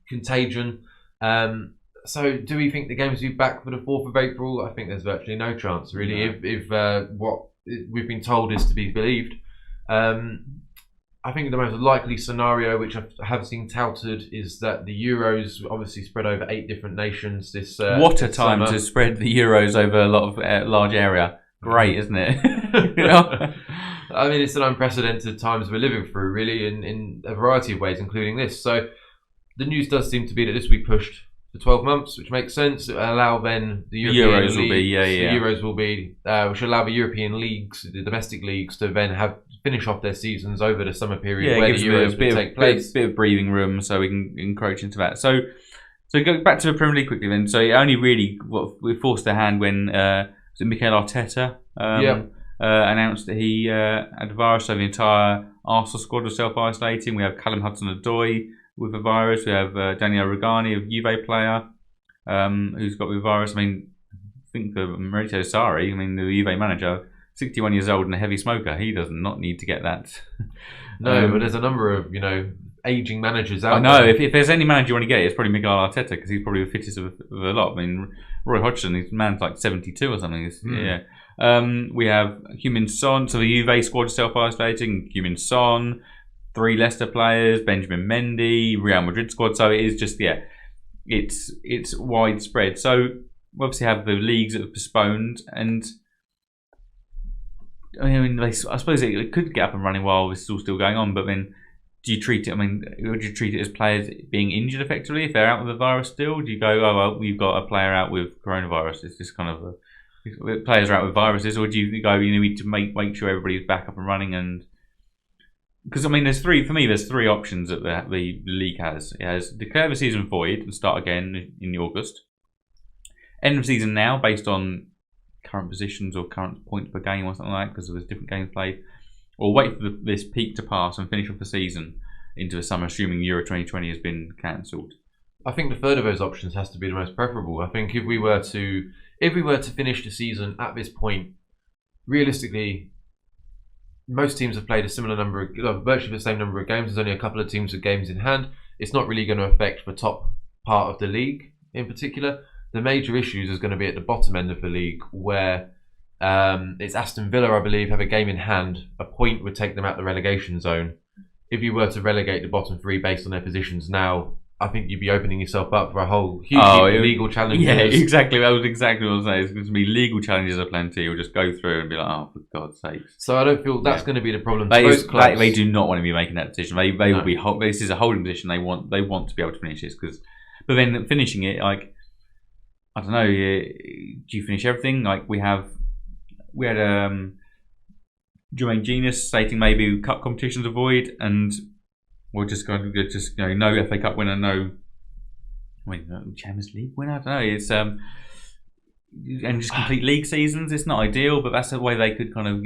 contagion. So do we think the games will be back for the 4th of April? I think there's virtually no chance, really, if what we've been told is to be believed. I think the most likely scenario, which I have seen touted, is that the Euros obviously spread over 8 different nations this what a time to spread the Euros over a lot of large area. Great, isn't it? I mean, it's an unprecedented times we're living through, really, in a variety of ways, including this. So the news does seem to be that this will be pushed for 12 months, which makes sense. It will allow then the Euros will be, the Euros will be, which will allow the European leagues, the domestic leagues, to then finish off their seasons over the summer period where the Euros will take place. Bit of breathing room, so we can encroach into that. So go back to the Premier League quickly then. So it only really we forced their hand when Mikel Arteta announced that he had a virus, so the entire Arsenal squad was self-isolating. We have Callum Hudson-Odoi with the virus. We have Daniel Rugani, a Juve player, who's got the virus. I mean, think of Maurizio Sarri, the Juve manager, 61 years old and a heavy smoker. He does not need to get that. No, but there's a number of, aging managers out there. I know, there. if there's any manager you want to get, it's probably Mikel Arteta, because he's probably the fittest of a lot. Roy Hodgson, his man's like 72 or something. Yeah. We have Heung-min Son, so the Juve squad is self-isolating. Heung-min Son, 3 Leicester players, Benjamin Mendy, Real Madrid squad. So it is just, it's widespread. So we obviously have the leagues that have postponed, and I suppose it could get up and running while this is all still going on, but then do you treat it, would you treat it as players being injured effectively if they're out with the virus still? Do you go, oh, well, we've got a player out with coronavirus, it's just kind of players are out with viruses, or do you go, you need to make sure everybody's back up and running? And because there's 3 options that the league has. It has declare the season void and start again in August. End of season now based on current positions or current points per game or something like that, because there's different games played. Or wait for this peak to pass and finish off the season into the summer, assuming Euro 2020 has been cancelled. I think the third of those options has to be the most preferable. I think if we were to finish the season at this point, realistically, most teams have played a similar number of, virtually the same number of games. There's only a couple of teams with games in hand. It's not really going to affect the top part of the league in particular. The major issues is going to be at the bottom end of the league, where it's Aston Villa, I believe, have a game in hand. A point would take them out the relegation zone. If you were to relegate the bottom three based on their positions now, I think you'd be opening yourself up for a whole huge legal challenge. Yeah, exactly. That was exactly what I was saying. It's going to be legal challenges aplenty. You'll just go through and be like, oh, for God's sakes. So I don't feel that's going to be the problem. They do not want to be making that decision. They will be. This is a holding position. They want to be able to finish this but then finishing it, like, I don't know. Do you finish everything? Like we had Jermaine Genius stating maybe cup competitions avoid, and we're just going to no FA Cup winner, no Champions League winner. I don't know. It's and just complete league seasons. It's not ideal, but that's the way they could kind of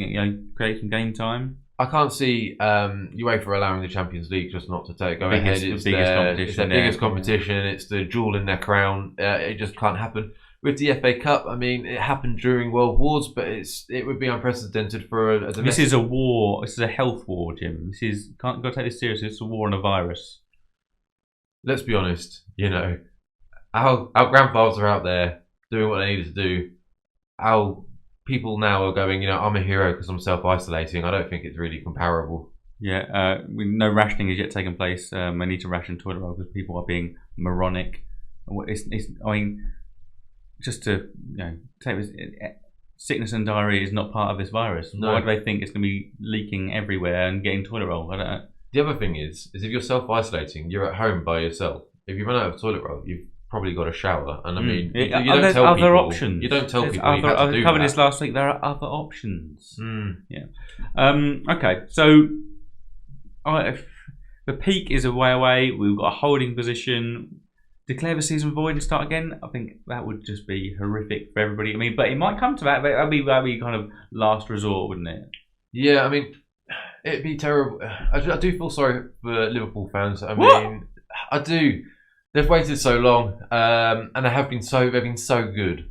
create some game time. I can't see UEFA allowing the Champions League just not to go ahead. It's their biggest competition. It's the jewel in their crown. It just can't happen. With the FA Cup, I mean, it happened during World Wars, but it would be unprecedented for a domestic... This is a war. This is a health war, Jim. Got to take this seriously. It's a war on a virus. Let's be honest. Our grandfathers are out there doing what they needed to do. Our people now are going, I'm a hero because I'm self-isolating. I don't think it's really comparable. Yeah, no rationing has yet taken place. They need to ration toilet roll because people are being moronic. Just to take this, sickness and diarrhea is not part of this virus. No. Why do they think it's going to be leaking everywhere and getting toilet roll? I don't know. The other thing is if you're self-isolating, you're at home by yourself. If you run out of toilet roll, you've probably got a shower. And I mean, you don't tell people. Options. You don't tell people. I covered this last week. There are other options. Yeah. Okay. So, the peak is a way away. We've got a holding position. Declare the season void and start again. I think that would just be horrific for everybody. I mean, but it might come to that. But that'd be kind of last resort, wouldn't it? Yeah, I mean, it'd be terrible. I do feel sorry for Liverpool fans. I mean, I do. They've waited so long, and they've been so good.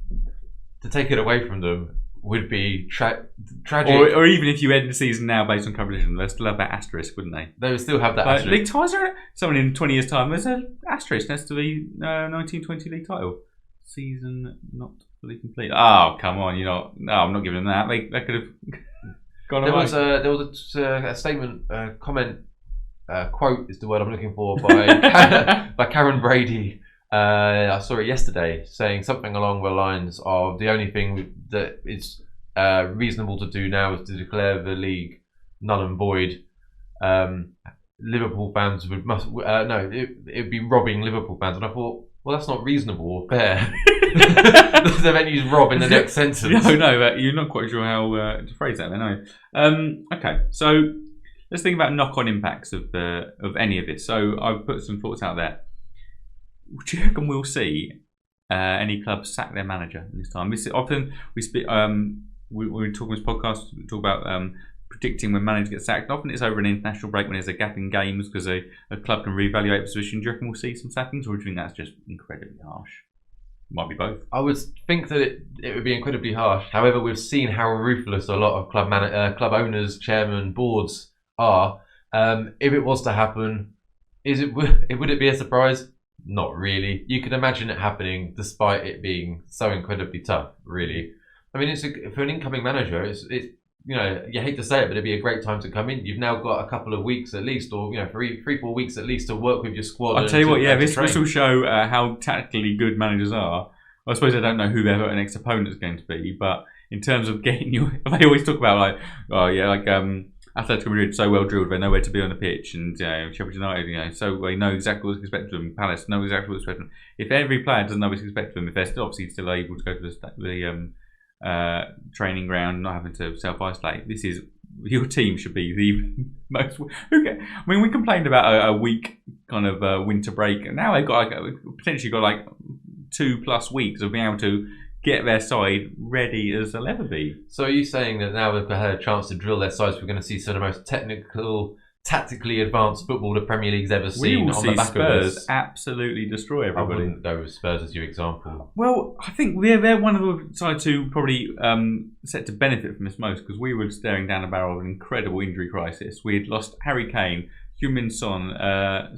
To take it away from them would be tragic. Or even if you end the season now based on competition, they'd still have that asterisk, wouldn't they? They would still have that asterisk. League ties are someone in 20 years' time. There's an asterisk next to the 1920 league title. Season not fully complete. Oh, come on! No, I'm not giving them that. They could have gone away. There was a statement, comment, quote is the word I'm looking for by by Karen Brady. I saw it yesterday, saying something along the lines of the only thing that is reasonable to do now is to declare the league null and void. Liverpool fans it'd be robbing Liverpool fans, and I thought, well, that's not reasonable or fair. The venue's rob in the next sentence. No, but you're not quite sure how to phrase that. No. Okay, so let's think about knock-on impacts of any of this. So I've put some thoughts out there. Do you reckon we'll see any clubs sack their manager this time? Often we speak. We're talking this podcast. We talk about predicting when managers get sacked. Often it's over an international break when there's a gap in games because a club can reevaluate position. Do you reckon we'll see some sackings, or do you think that's just incredibly harsh? Might be both. I would think that it would be incredibly harsh. However, we've seen how ruthless a lot of club owners, chairmen, boards are. If it was to happen, would it be a surprise? Not really. You can imagine it happening despite it being so incredibly tough, really. I mean, for an incoming manager, it's you hate to say it, but it'd be a great time to come in. You've now got a couple of weeks at least, or 3-4 weeks at least to work with your squad. I'll tell you what, this will show how tactically good managers are. I suppose I don't know who their next opponent is going to be, but in terms of getting they always talk about Atletico Madrid so well drilled, they know where to be on the pitch, and Sheffield United, so they know exactly what's expected of them. Palace know exactly what's expected of them. If every player doesn't know what's expected of them, if they're still able to go to the training ground, not having to self-isolate, your team should be the most. I mean, we complained about a week kind of winter break, and now they've got potentially got 2+ weeks of being able to get their side ready as they'll ever be. So are you saying that now they've had a chance to drill their sides, we're going to see some of the most technical, tactically advanced football the Premier League's ever We seen will on see the back Spurs of this. absolutely destroy I everybody. wouldn't go with Spurs as your example. Well, I think they're one of the sides who probably set to benefit from this most, because we were staring down the barrel of an incredible injury crisis. We had lost Harry Kane, Heung-min Son,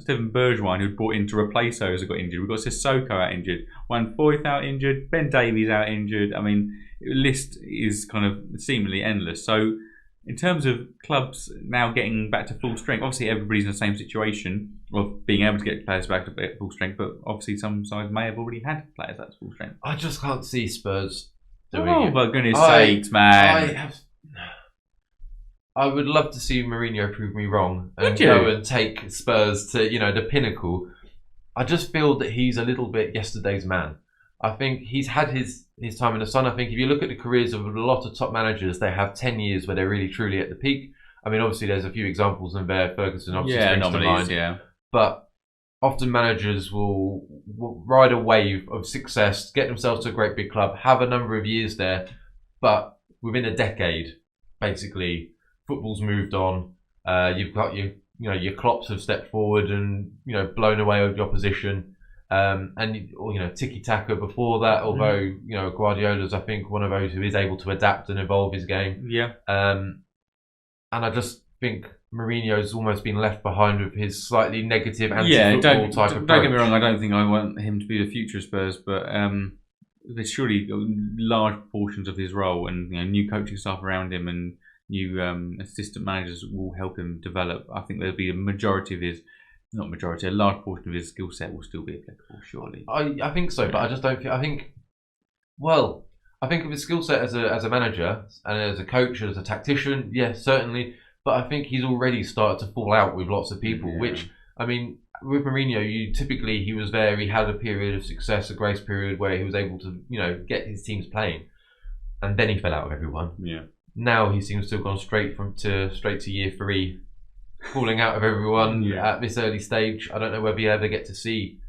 Steven Bergwijn, who'd brought in to replace those who got injured. We've got Sissoko out injured, Juan Foyth out injured, Ben Davies out injured. I mean, the list is kind of seemingly endless. So in terms of clubs now getting back to full strength, obviously everybody's in the same situation of being able to get players back to full strength, but obviously some sides may have already had players at full strength. I just can't see Spurs doing Oh, it. for goodness sakes, man. I would love to see Mourinho prove me wrong and Would you? go and take Spurs to, the pinnacle. I just feel that he's a little bit yesterday's man. I think he's had his time in the sun. I think if you look at the careers of a lot of top managers, they have 10 years where they're really truly at the peak. I mean, obviously there's a few examples in there. Ferguson obviously springs to mind. Yeah. But often managers will ride a wave of success, get themselves to a great big club, have a number of years there, but within a decade, basically, football's moved on. You've got your Klopps have stepped forward and blown away with the opposition. And tiki taka before that. Although Guardiola's, I think, one of those who is able to adapt and evolve his game. Yeah. And I just think Mourinho's almost been left behind with his slightly negative anti-football type approach. Don't get me wrong. I don't think I want him to be the future of Spurs, but there's surely large portions of his role and new coaching staff around him and new assistant managers will help him develop. I think there'll be a majority of his. Not majority, a large portion of his skill set will still be applicable, surely. I think so, but I just don't think. I think of his skill set as a manager and as a coach, as a tactician, yes, certainly. But I think he's already started to fall out with lots of people. Yeah. Which, I mean, with Mourinho, he was there. He had a period of success, a grace period where he was able to, get his teams playing, and then he fell out with everyone. Yeah. Now he seems to have gone straight to year 3. Falling out of everyone at this early stage. I don't know whether you ever get to see,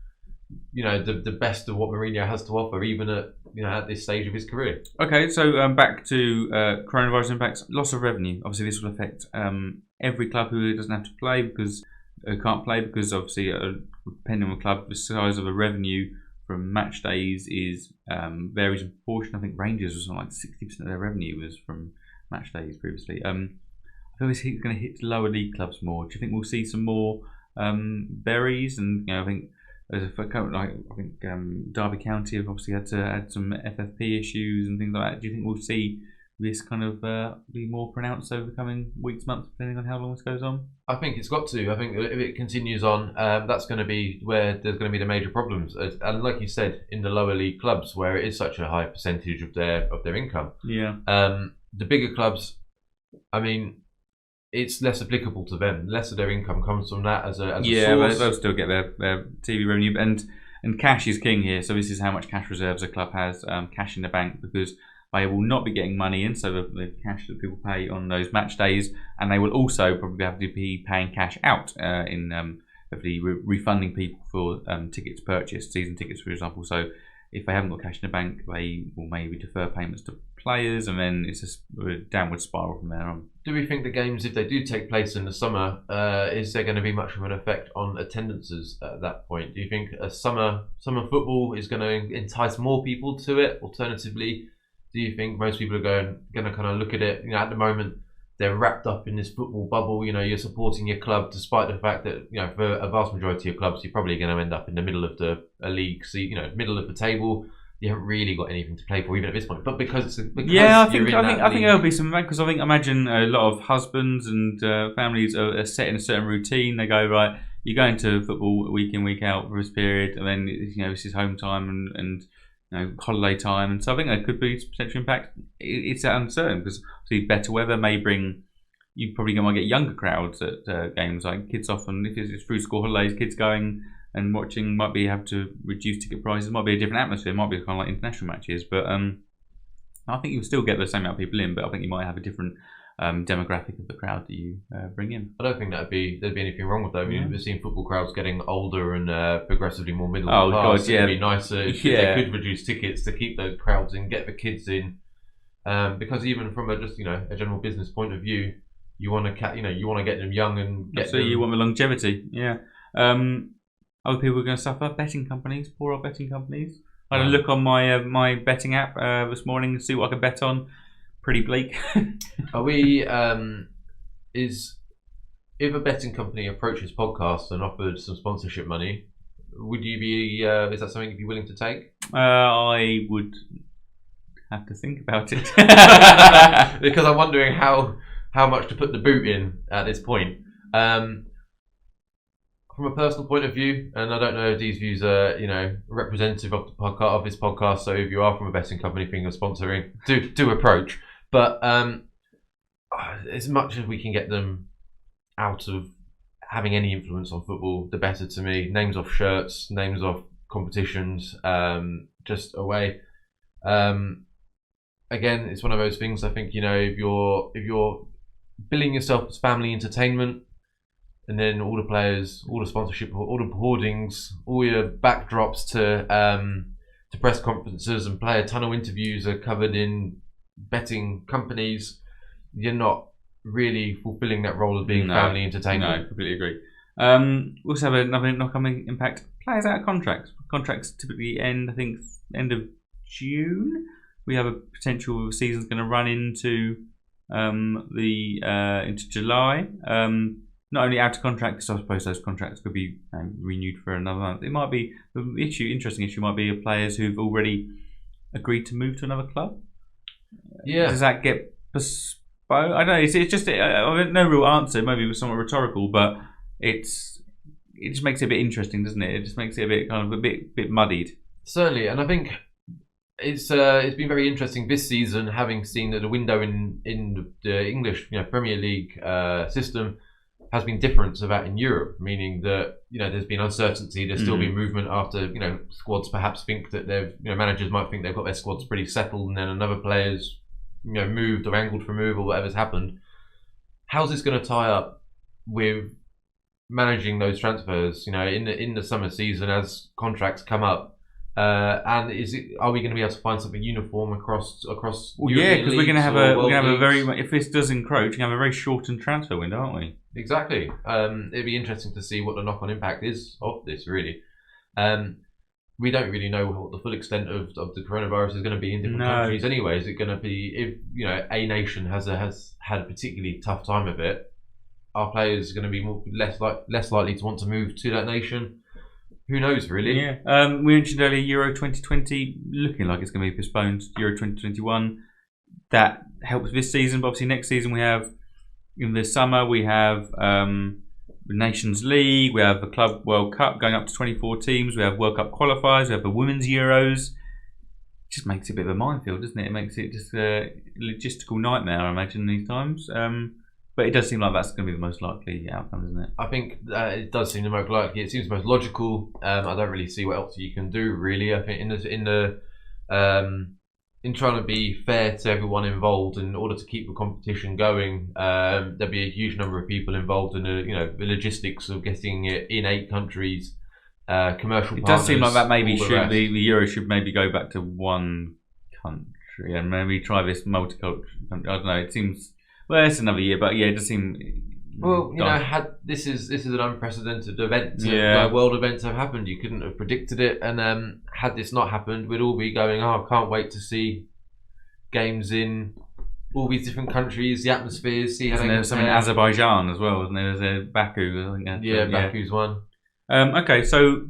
the best of what Mourinho has to offer, even at this stage of his career. Okay, so back to coronavirus impacts, loss of revenue. Obviously, this will affect every club who doesn't have to play can't play because obviously, depending on the club, the size of the revenue from match days is varies in proportion. I think Rangers was on like 60% of their revenue was from match days previously. I think it's going to hit lower league clubs more. Do you think we'll see some more berries? And I think Derby County have obviously had to add some FFP issues and things like that. Do you think we'll see this kind of be more pronounced over the coming weeks, months, depending on how long this goes on? I think it's got to. I think if it continues on, that's going to be where there's going to be the major problems. And like you said, in the lower league clubs where it is such a high percentage of their income. Yeah. The bigger clubs, I mean, it's less applicable to them. Less of their income comes from that as a source. They'll still get their TV revenue, and cash is king here. So this is how much cash reserves a club has, cash in the bank, because they will not be getting money in, so the cash that people pay on those match days, and they will also probably have to be paying cash out in refunding people for tickets purchased, season tickets, for example. So if they haven't got cash in the bank, they will maybe defer payments to players, and then it's a downward spiral from there on. Do we think the games, if they do take place in the summer, is there going to be much of an effect on attendances at that point? Do you think a summer football is going to entice more people to it? Alternatively, do you think most people are going to kind of look at it? At the moment, they're wrapped up in this football bubble. You're supporting your club, despite the fact that for a vast majority of clubs, you're probably going to end up in the middle of a league, so middle of the table. You haven't really got anything to play for even at this point. But I think there'll be some, because I imagine a lot of husbands and families are set in a certain routine. They go, right, you're going to football week in, week out for this period, and then this is home time and holiday time, and so I think there could be potential impact. It's uncertain because obviously better weather may bring. You probably might get younger crowds at games, like kids often, if it's through school holidays, kids going and watching might have to reduce ticket prices. Might be a different atmosphere. Might be kind of like international matches, but I think you'll still get the same amount of people in. But I think you might have a different demographic of the crowd that you bring in. I don't think there'd be anything wrong with that. We've seen football crowds getting older and progressively more middle class. God, yeah. It'd be nicer if they could reduce tickets to keep those crowds in, get the kids in. Because even from a general business point of view, You want to, you want to get them young and get So you want the longevity, yeah. Other people are going to suffer. Betting companies, poor old betting companies. I had a look on my my betting app this morning to see what I could bet on. Pretty bleak. Are we? If a betting company approaches podcasts and offered some sponsorship money, would you be? Is that something you'd be willing to take? I would have to think about it because I'm wondering how much to put the boot in at this point. From a personal point of view, and I don't know if these views are, representative of the podcast of this podcast. So if you are from a betting company thinking of sponsoring, do approach. But as much as we can get them out of having any influence on football, the better to me. Names off shirts, names off competitions, just away. Again, it's one of those things. I think if you're billing yourself as family entertainment, and then all the players, all the sponsorship, all the hoardings, all your backdrops to press conferences and player tunnel interviews are covered in betting companies, you're not really fulfilling that role of being family entertainment. No, completely agree. We also have another knock-on impact. Players out of contracts. Contracts typically end, I think, end of June. We have a potential season's going to run into into July. Not only out of contract, because I suppose those contracts could be renewed for another month. It might be interesting issue might be of players who've already agreed to move to another club. Yeah. Does that get postponed? I don't know. It's just no real answer. Maybe it was somewhat rhetorical, but it just makes it a bit interesting, doesn't it? It just makes it a bit muddied. Certainly, and I think it's been very interesting this season, having seen that the window in the English Premier League system has been different to that in Europe, meaning that there's been uncertainty. There's still been movement after squads perhaps think that they've managers might think they've got their squads pretty settled, and then another player's moved or angled for a move or whatever's happened. How's this going to tie up with managing those transfers? In the summer season as contracts come up. And are we going to be able to find something uniform across? Well, yeah, because we're going to have a very. If this does encroach, we're going to have a very shortened transfer window, aren't we? Exactly. It'd be interesting to see what the knock-on impact is of this. Really, we don't really know what the full extent of the coronavirus is going to be in different countries. Anyway, is it going to be if a nation has had a particularly tough time of it? Our players are going to be less likely to want to move to that nation. Who knows, really? Yeah. We mentioned earlier Euro 2020 looking like it's going to be postponed to Euro 2021. That helps this season, but obviously next season we have, in the summer, we have the Nations League, we have the Club World Cup going up to 24 teams, we have World Cup qualifiers, we have the Women's Euros. It just makes it a bit of a minefield, doesn't it? It makes it just a logistical nightmare, I imagine, these times. But it does seem like that's going to be the most likely outcome, doesn't it? I think it does seem the most likely. It seems the most logical. I don't really see what else you can do, really. I think in trying to be fair to everyone involved, in order to keep the competition going, there'll be a huge number of people involved in the logistics of getting it in 8 countries. Commercial. It does seem like that maybe the Euro should maybe go back to one country and maybe try this multicultural. I don't know. It seems. Well, it's another year, but yeah, it does seem. Well, this is an unprecedented event. World events have happened. You couldn't have predicted it, and had this not happened, we'd all be going, "Oh, I can't wait to see games in all these different countries, the atmospheres." See how they there's some in Azerbaijan as well, wasn't there? There's Baku. I think Baku's one. Okay, so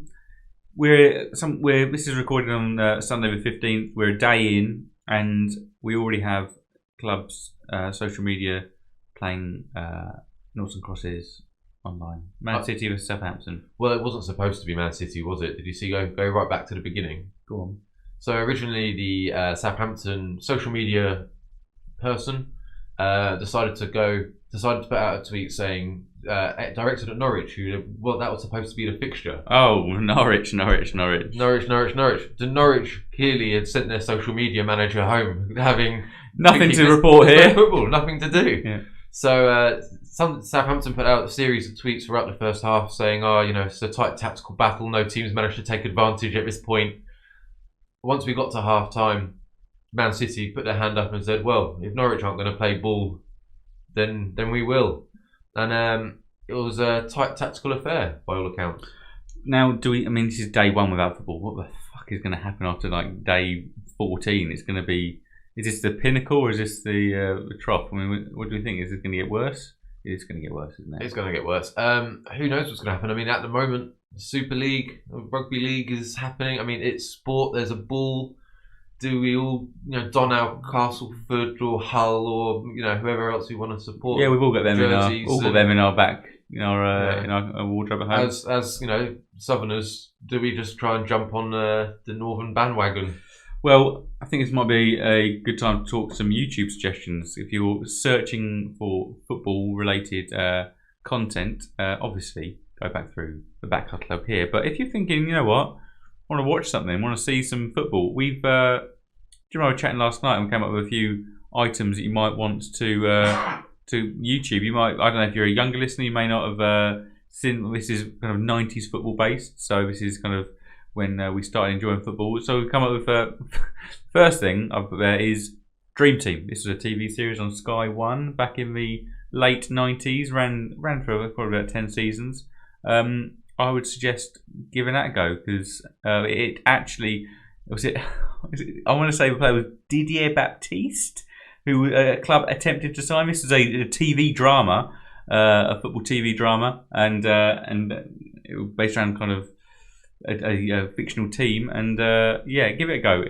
this is recorded on Sunday the 15th. We're a day in, and we already have clubs. Social media playing noughts and crosses online. Man City versus Southampton. Well, it wasn't supposed to be Man City, was it? Did you see go right back to the beginning? Go on. So originally the Southampton social media person decided to put out a tweet saying directed at Norwich, that was supposed to be the fixture. Oh, Norwich. The Norwich clearly had sent their social media manager home, having nothing to report here. Football, nothing to do. Yeah. So Southampton put out a series of tweets throughout the first half saying, it's a tight tactical battle. No teams managed to take advantage at this point. Once we got to half time, Man City put their hand up and said, well, if Norwich aren't going to play ball then we will. And it was a tight tactical affair by all accounts. Now, this is day one without football. What the fuck is going to happen after like day 14? It's going to be. Is this the pinnacle or is this the trough? I mean, what do we think? Is it going to get worse? It's going to get worse, isn't it? It's going to get worse. Who knows what's going to happen? I mean, at the moment, the Super League, Rugby League is happening. I mean, it's sport. There's a ball. Do we all, don our Castleford or Hull or whoever else we want to support? Yeah, we've all got them in our back, in our wardrobe at home. As Southerners, do we just try and jump on the Northern bandwagon? Well, I think this might be a good time to talk some YouTube suggestions. If you're searching for football-related content, obviously go back through the back catalogue here. But if you're thinking, you know what, I want to watch something, want to see some football, do you remember we were chatting last night and we came up with a few items that you might want to YouTube. You might, I don't know if you're a younger listener, you may not have seen. This is kind of 90s football based, so this is kind of when we started enjoying football. So we've come up with first thing I've put there is Dream Team. This was a TV series on Sky One back in the late 90s, ran for probably about 10 seasons. I would suggest giving that a go because it actually I want to say the player was Didier Baptiste, who a club attempted to sign. This is a TV drama, a football TV drama, and it was based around kind of a fictional team. And give it a go.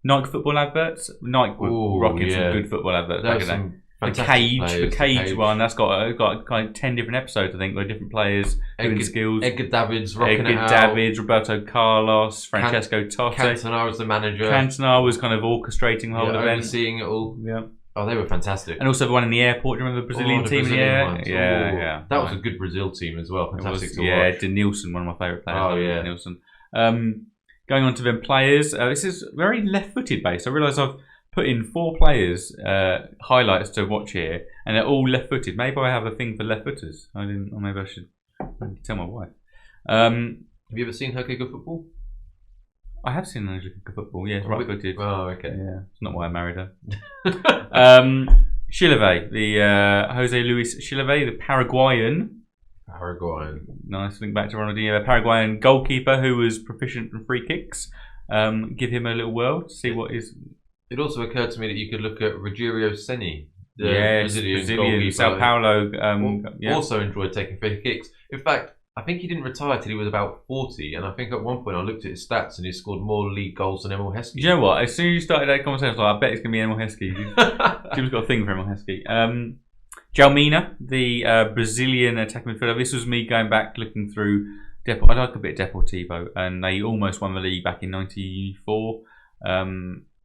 Nike football adverts. Nike were rocking some good football adverts back in the day. The cage one, that's got kind of 10 different episodes, I think, where different players doing skills. Edgar Davids rocking it out. Edgar Davids, Roberto Carlos, Francesco Totti. Cantona was the manager. Cantona was kind of orchestrating the whole event. Overseeing it all. Yeah. Oh, they were fantastic. And also the one in the airport. Do you remember the Brazilian team in the air? Ones. Yeah. That was a good Brazil team as well. Fantastic to watch. Yeah, De Nielsen, one of my favourite players. Oh, yeah. De Nielsen. Going on to them players. This is very left-footed based. I realise I've put in 4 players highlights to watch here, and they're all left-footed. Maybe I have a thing for left-footers. Or maybe I should tell my wife. Have you ever seen her kick a football? I have seen her kick a football. Yes, right-footed. Oh, okay. Yeah, it's not why I married her. Chilavert, the Jose Luis Chilavert, the Paraguayan. Nice link back to Ronaldinho, Paraguayan goalkeeper who was proficient in free kicks. Give him a little whirl to see what is. It also occurred to me that you could look at Rogério Ceni, the Brazilian goalkeeper. Sao Paulo. Also enjoyed taking free kicks. In fact, I think he didn't retire till he was about 40, and I think at one point I looked at his stats and he scored more league goals than Emil Heskey. Do you know what? As soon as you started that conversation, I was like, I bet it's going to be Emil Heskey. Jim's got a thing for Emil Heskey. Jalmina, the Brazilian attacking midfielder. This was me going back looking through. I like a bit of Deportivo, and they almost won the league back in '94.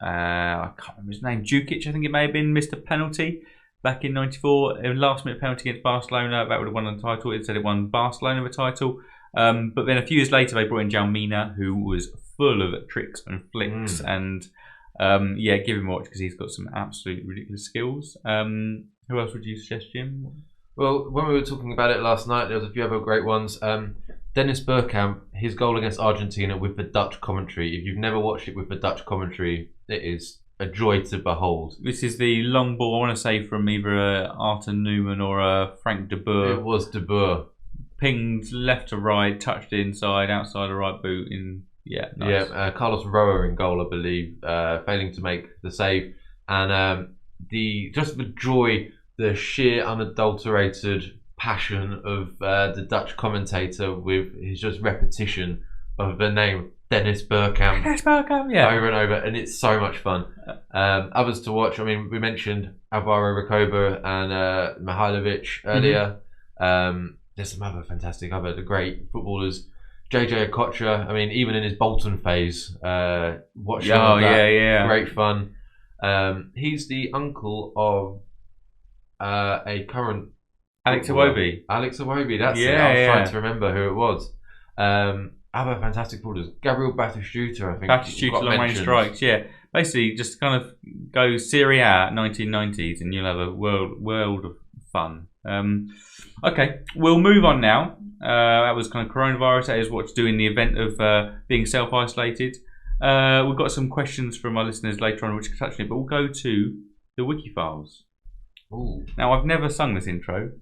I can't remember his name. Djukic, I think it may have been, missed a penalty back in '94. A last-minute penalty against Barcelona. That would have won the title. Instead, it won Barcelona the title. But then a few years later, they brought in Jalmina, who was full of tricks and flicks. And give him a watch because he's got some absolute ridiculous skills. Who else would you suggest, Jim? Well, when we were talking about it last night, there was a few other great ones. Dennis Bergkamp, his goal against Argentina with the Dutch commentary. If you've never watched it with the Dutch commentary, it is a joy to behold. This is the long ball, I want to say, from either Arthur Newman or Frank de Boer. It was de Boer. Pinged left to right, touched inside, outside the right boot. Nice. Yeah, Carlos Roa in goal, I believe, failing to make the save. And the joy, the sheer unadulterated passion of the Dutch commentator with his just repetition of the name Dennis Bergkamp. Over and over, and it's so much fun. Others to watch, I mean, we mentioned Alvaro Recoba and Mihailovic earlier. There's some other the great footballers. JJ Okocha, I mean, even in his Bolton phase, watching great fun. He's the uncle of a current Alex Iwobi. That's it. I was trying to remember who it was. Other fantastic footballers. Gabriel Batistuta, I think. Batistuta, long range strikes, yeah. Basically, just kind of go Serie A 1990s and you'll have a world of fun. Okay, we'll move on now. That was kind of coronavirus. That is what's doing the event of being self-isolated. We've got some questions from our listeners later on which can touch on it, but we'll go to the Wikifiles. Ooh, Now, I've never sung this intro,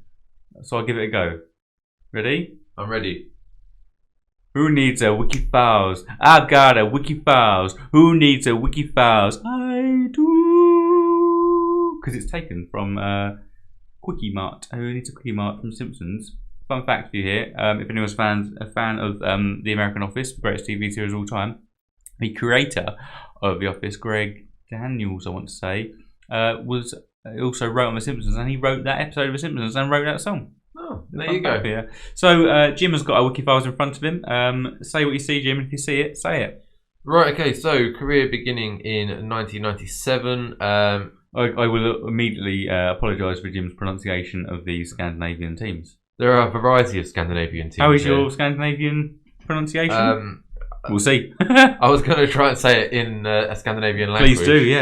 so I'll give it a go. Ready? I'm ready. Who needs a Wikifiles? I got a Wikifiles. Who needs a Wikifiles? I do. Because it's taken from Quickie Mart. Who needs a Quickie Mart from Simpsons? Fun fact for you here. If anyone's a fan of The American Office, greatest TV series of all time, the creator of The Office, Greg Daniels, I want to say, was also wrote on The Simpsons, and he wrote that episode of The Simpsons and wrote that song. Oh, there you go. Here. So Jim has got a Wikifiles in front of him. Say what you see, Jim. If you see it, say it. Right, okay, so career beginning in 1997. I will immediately apologise for Jim's pronunciation of the Scandinavian teams. There are a variety of Scandinavian teams. How is your Scandinavian pronunciation? We'll see. I was going to try and say it in a Scandinavian language.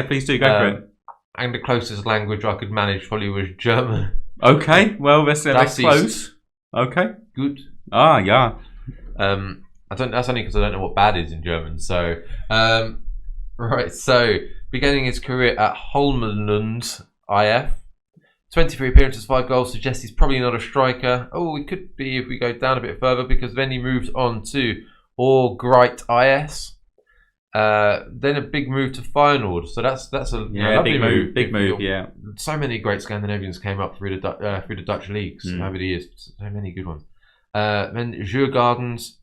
Please do, go for it. And the closest language I could manage probably was German. Okay, well, that's close. Okay. Good. Ah, yeah. That's only because I don't know what bad is in German. So, right. So, beginning his career at Holmenlund IF, 23 appearances, 5 goals. Suggests he's probably not a striker. Oh, he could be if we go down a bit further, because then he moved on to Årgreit IS. Then a big move to Feyenoord. So that's a lovely move. Big move. Yeah. So many great Scandinavians came up through the Dutch leagues over the years. So many good ones. Then Djurgårdens,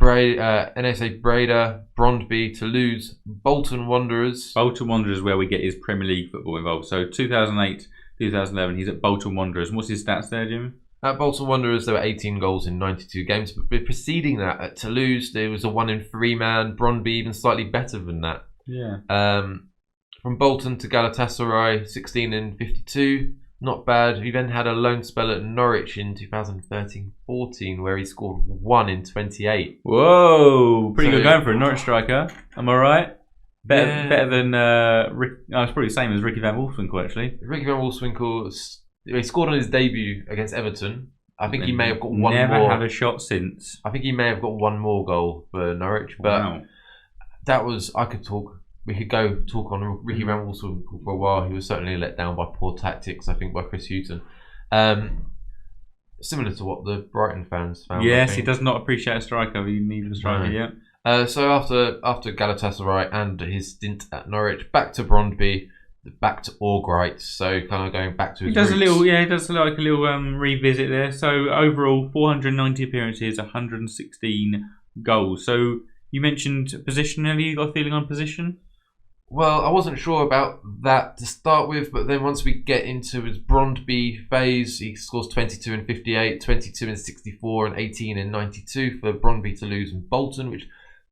NSA Breda, Brondby, Toulouse, Bolton Wanderers. Bolton Wanderers, where we get his Premier League football involved. So 2008, 2011, he's at Bolton Wanderers. And what's his stats there, Jim? At Bolton Wanderers, there were 18 goals in 92 games. But preceding that, at Toulouse, there was a 1-in-3 man. Brondby even slightly better than that. Yeah. From Bolton to Galatasaray, 16 in 52. Not bad. He then had a loan spell at Norwich in 2013-14, where he scored 1 in 28. Whoa! Pretty good going for a Norwich striker. Am I right? Better than Rick. Oh, it's probably the same as Ricky van Wolfswinkel, actually. Ricky van Wolfswinkel, he scored on his debut against Everton. I think he may have got one more. Never had a shot since. I think he may have got one more goal for Norwich, but that was. We could go talk on Ricky van Wolfswinkel for a while. He was certainly let down by poor tactics, I think, by Chris Hughton. Similar to what the Brighton fans found. Yes, he does not appreciate a striker. He needs a striker, yeah. So after Galatasaray and his stint at Norwich, back to Brondby, back to Årgreit. So kind of going back to his roots. He does like a little revisit there. So overall, 490 appearances, 116 goals. So you mentioned position. Have you got a feeling on position? Well, I wasn't sure about that to start with, but then once we get into his Brondby phase, he scores 22 in 58, 22 in 64, and 18 in 92 for Brondby, Toulouse, and Bolton, which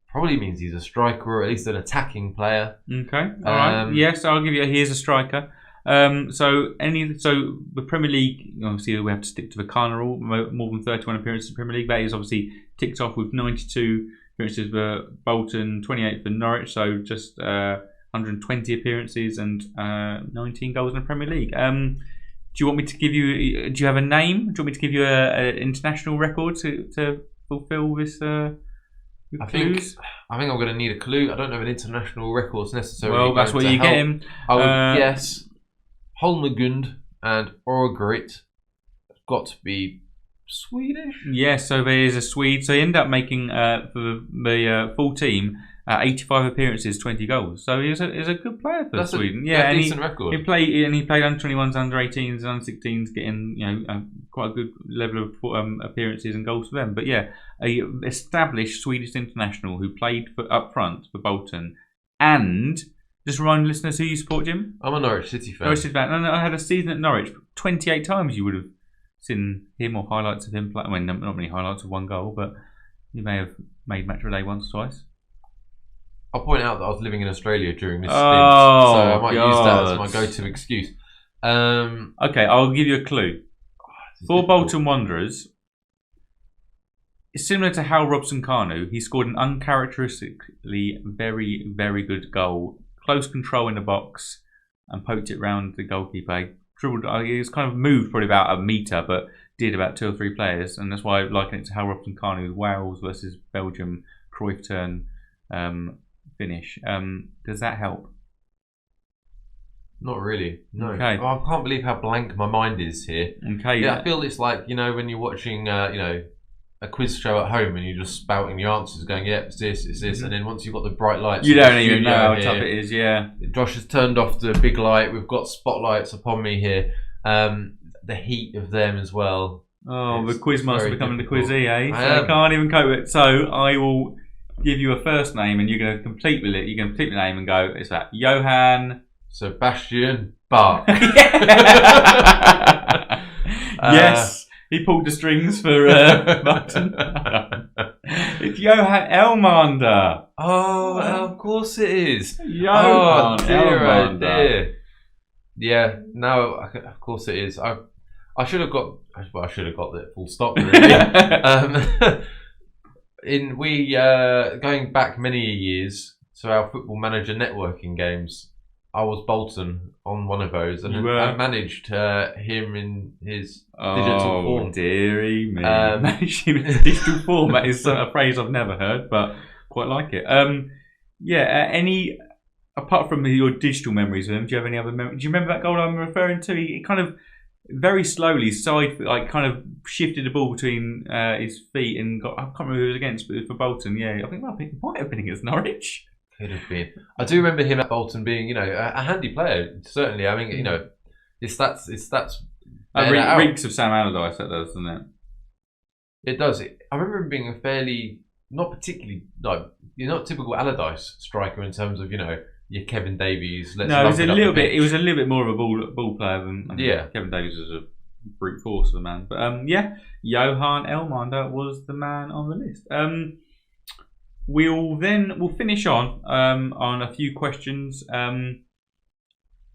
probably means he's a striker or at least an attacking player. Okay, all right. Yes, I'll give you. He is a striker. So the Premier League, obviously, we have to stick to the Kana rule. More than 31 appearances in the Premier League. That is obviously ticked off with 92 appearances for Bolton, 28 for Norwich. So just 120 appearances and 19 goals in the Premier League. Do you want me to give you? Do you have a name? Do you want me to give you an international record to fulfil this? I think I'm going to need a clue. I don't know if an international record's necessarily. Well, that's what you get him. I would guess Holmegund and Årgreit have got to be Swedish. Yes, so there is a Swede. So he ended up making for the full team 85 appearances, 20 goals. So he's a good player for Sweden. Yeah, and decent record. He played under 21s, under 18s, and under 16s, getting quite a good level of appearances and goals for them. But yeah, a established Swedish international who played up front for Bolton. And just remind listeners who you support, Jim. I'm a Norwich City fan. Norwich City fan. And I had a season at Norwich. 28 times you would have seen him or highlights of him play. I mean, not many highlights of one goal, but he may have made match of the day once or twice. I'll point out that I was living in Australia during this stint, so I might use that as my go-to excuse. Okay, I'll give you a clue. For Bolton Wanderers, similar to Hal Robson-Kanu, he scored an uncharacteristically very, very good goal. Close control in the box and poked it round the goalkeeper. He was kind of moved probably about a metre, but did about 2 or 3 players, and that's why I liken it to Hal Robson-Kanu, Wales versus Belgium, Cruyff turn finish. Does that help? Not really. No. Okay. Oh, I can't believe how blank my mind is here. Okay. Yeah, I feel it's like, when you're watching, a quiz show at home and you're just spouting the answers, going, "Yep, it's this," and then once you've got the bright lights, You in the don't even know studio how here, tough it is. Yeah. Josh has turned off the big light. We've got spotlights upon me here. The heat of them as well. Oh, It's the quiz master very becoming the difficult. quizzy, eh? I So am. I can't even cope with it. So I will give you a first name, and you're going to complete with it. You're going to complete the name and go. It's that Johann. Sebastian Bach. Yes, he pulled the strings for Martin. It's Johann Elmander. Oh, of course it is. Johann Elmander. Dear. Yeah, no, of course it is. I should have got. Well, I should have got that full stop. Really. Going back many years to our Football Manager networking games, I was Bolton on one of those, and I managed him in his digital form. Oh, dearie me. Managed him in digital form. That is a phrase I've never heard, but quite like it. Any, apart from your digital memories of him, do you have any other memories? Do you remember that goal I'm referring to? He kind of very slowly kind of shifted the ball between his feet and got. I can't remember who it was against, but it was for Bolton. Yeah, I think it might have been against Norwich. Could have been. I do remember him at Bolton being, a handy player. Certainly, I mean, his stats. Reeks of Sam Allardyce, that does, doesn't it? It does. I remember him being a fairly, not particularly, you're not typical Allardyce striker in terms of, your Kevin Davies. No, it was a little bit. It was a little bit more of a ball player than Kevin Davies was a brute force of a man. But Johann Elmander was the man on the list. We'll finish on a few questions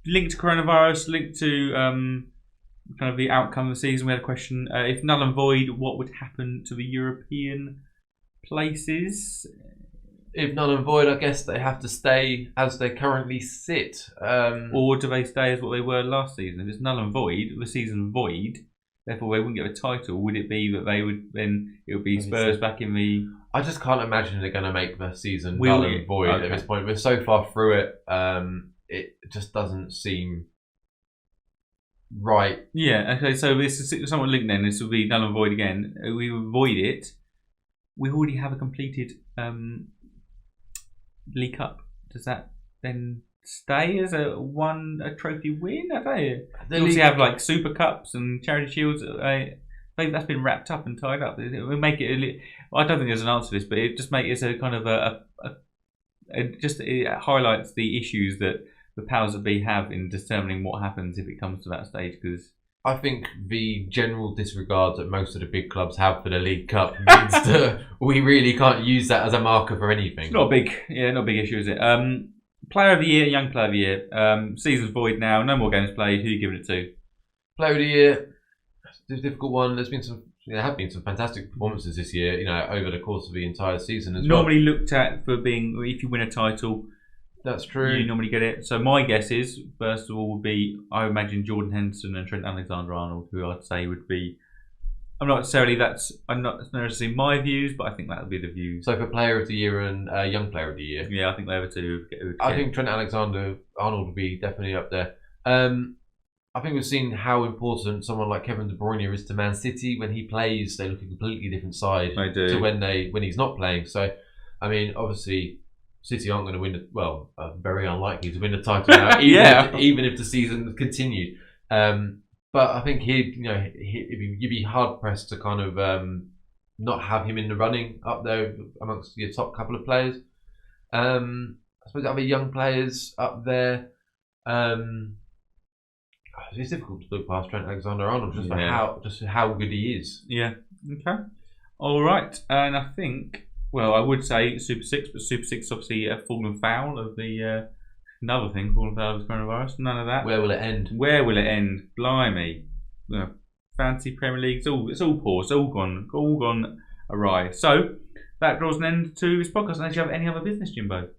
linked to coronavirus, linked to kind of the outcome of the season. We had a question: if null and void, what would happen to the European places? If null and void, I guess they have to stay as they currently sit. Or do they stay as what they were last season? If it's null and void, the season void, therefore they wouldn't get a title. Would it be that they would then? It would be Spurs back in the. I just can't imagine they're going to make the season null and void at this point. We're so far through it. It just doesn't seem right. Yeah. Okay. So this is somewhat linked. Then this will be null and void again. We void it. We already have a completed League Cup. Does that then stay as a trophy win? I don't know. They obviously have like Super Cups and Charity Shields. That's been wrapped up and tied up. It will make it. I don't think there's an answer to this, but it just makes it a kind of it highlights the issues that the powers that be have in determining what happens if it comes to that stage. Because I think the general disregard that most of the big clubs have for the League Cup means that we really can't use that as a marker for anything. It's not a big issue, is it? Player of the year, young player of the year. Season's void now. No more games played. Who are you giving it to? Player of the year. It's a difficult one. There have been some fantastic performances this year. Over the course of the entire season as normally looked at for being, if you win a title. That's true. You normally get it. So my guess is, first of all, would be, I imagine Jordan Henderson and Trent Alexander-Arnold, who I'd say would be. I'm not necessarily my views, but I think that would be the views. So for Player of the Year and Young Player of the Year, yeah, I think they were two. I think Trent Alexander-Arnold would be definitely up there. I think we've seen how important someone like Kevin De Bruyne is to Man City. When he plays, they look a completely different side to when he's not playing. So, I mean, obviously, City aren't going to win. Very unlikely to win the title now, even if the season continued. But I think you'd be hard pressed to kind of not have him in the running up there amongst your top couple of players. I suppose other young players up there. It's difficult to look past Trent Alexander-Arnold just for how good he is. Yeah. Okay. All right. And I think, I would say Super 6, but Super 6 obviously fallen foul of the another thing, fallen foul of the coronavirus. None of that. Where will it end? Blimey. Fantasy Premier League. It's all poor. It's all gone awry. So that draws an end to this podcast. Unless you have any other business, Jimbo.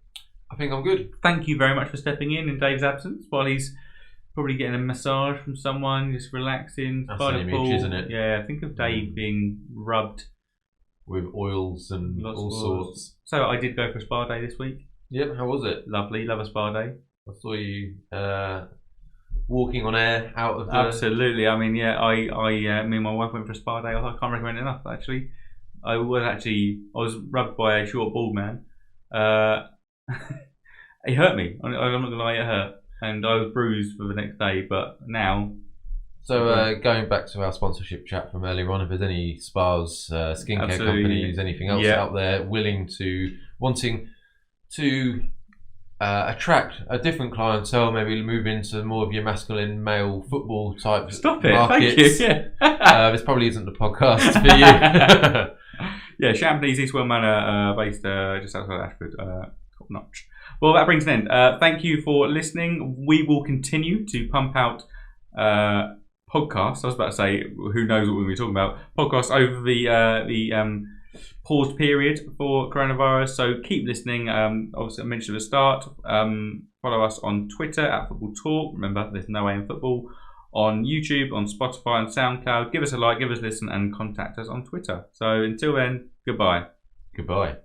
I think I'm good. Thank you very much for stepping in Dave's absence while he's probably getting a massage from someone, just relaxing. That's an image, isn't it? Yeah, think of Dave being rubbed with oils and all sorts. So I did go for a spa day this week. Yep, how was it? Lovely, love a spa day. I saw you walking on air out of the... Absolutely. I mean, yeah, me and my wife went for a spa day. I can't recommend it enough, actually. I was rubbed by a short bald man. It hurt me. I'm not going to lie, it hurt. And I was bruised for the next day, but now... So going back to our sponsorship chat from earlier on, if there's any spas, skincare companies, anything else out there wanting to attract a different clientele, maybe move into more of your masculine male football type markets. Thank you. Yeah. This probably isn't the podcast for you. Yeah, Champneys, Eastwell Manor, based just outside Ashford. Top notch. Well, that brings an end. Thank you for listening. We will continue to pump out podcasts. I was about to say, who knows what we're going to be talking about. Podcasts over the paused period for coronavirus. So keep listening. Obviously, I mentioned at the start. Follow us on Twitter at Football Talk. Remember, there's no A in football. On YouTube, on Spotify and SoundCloud. Give us a like, give us a listen, and contact us on Twitter. So until then, goodbye. Goodbye.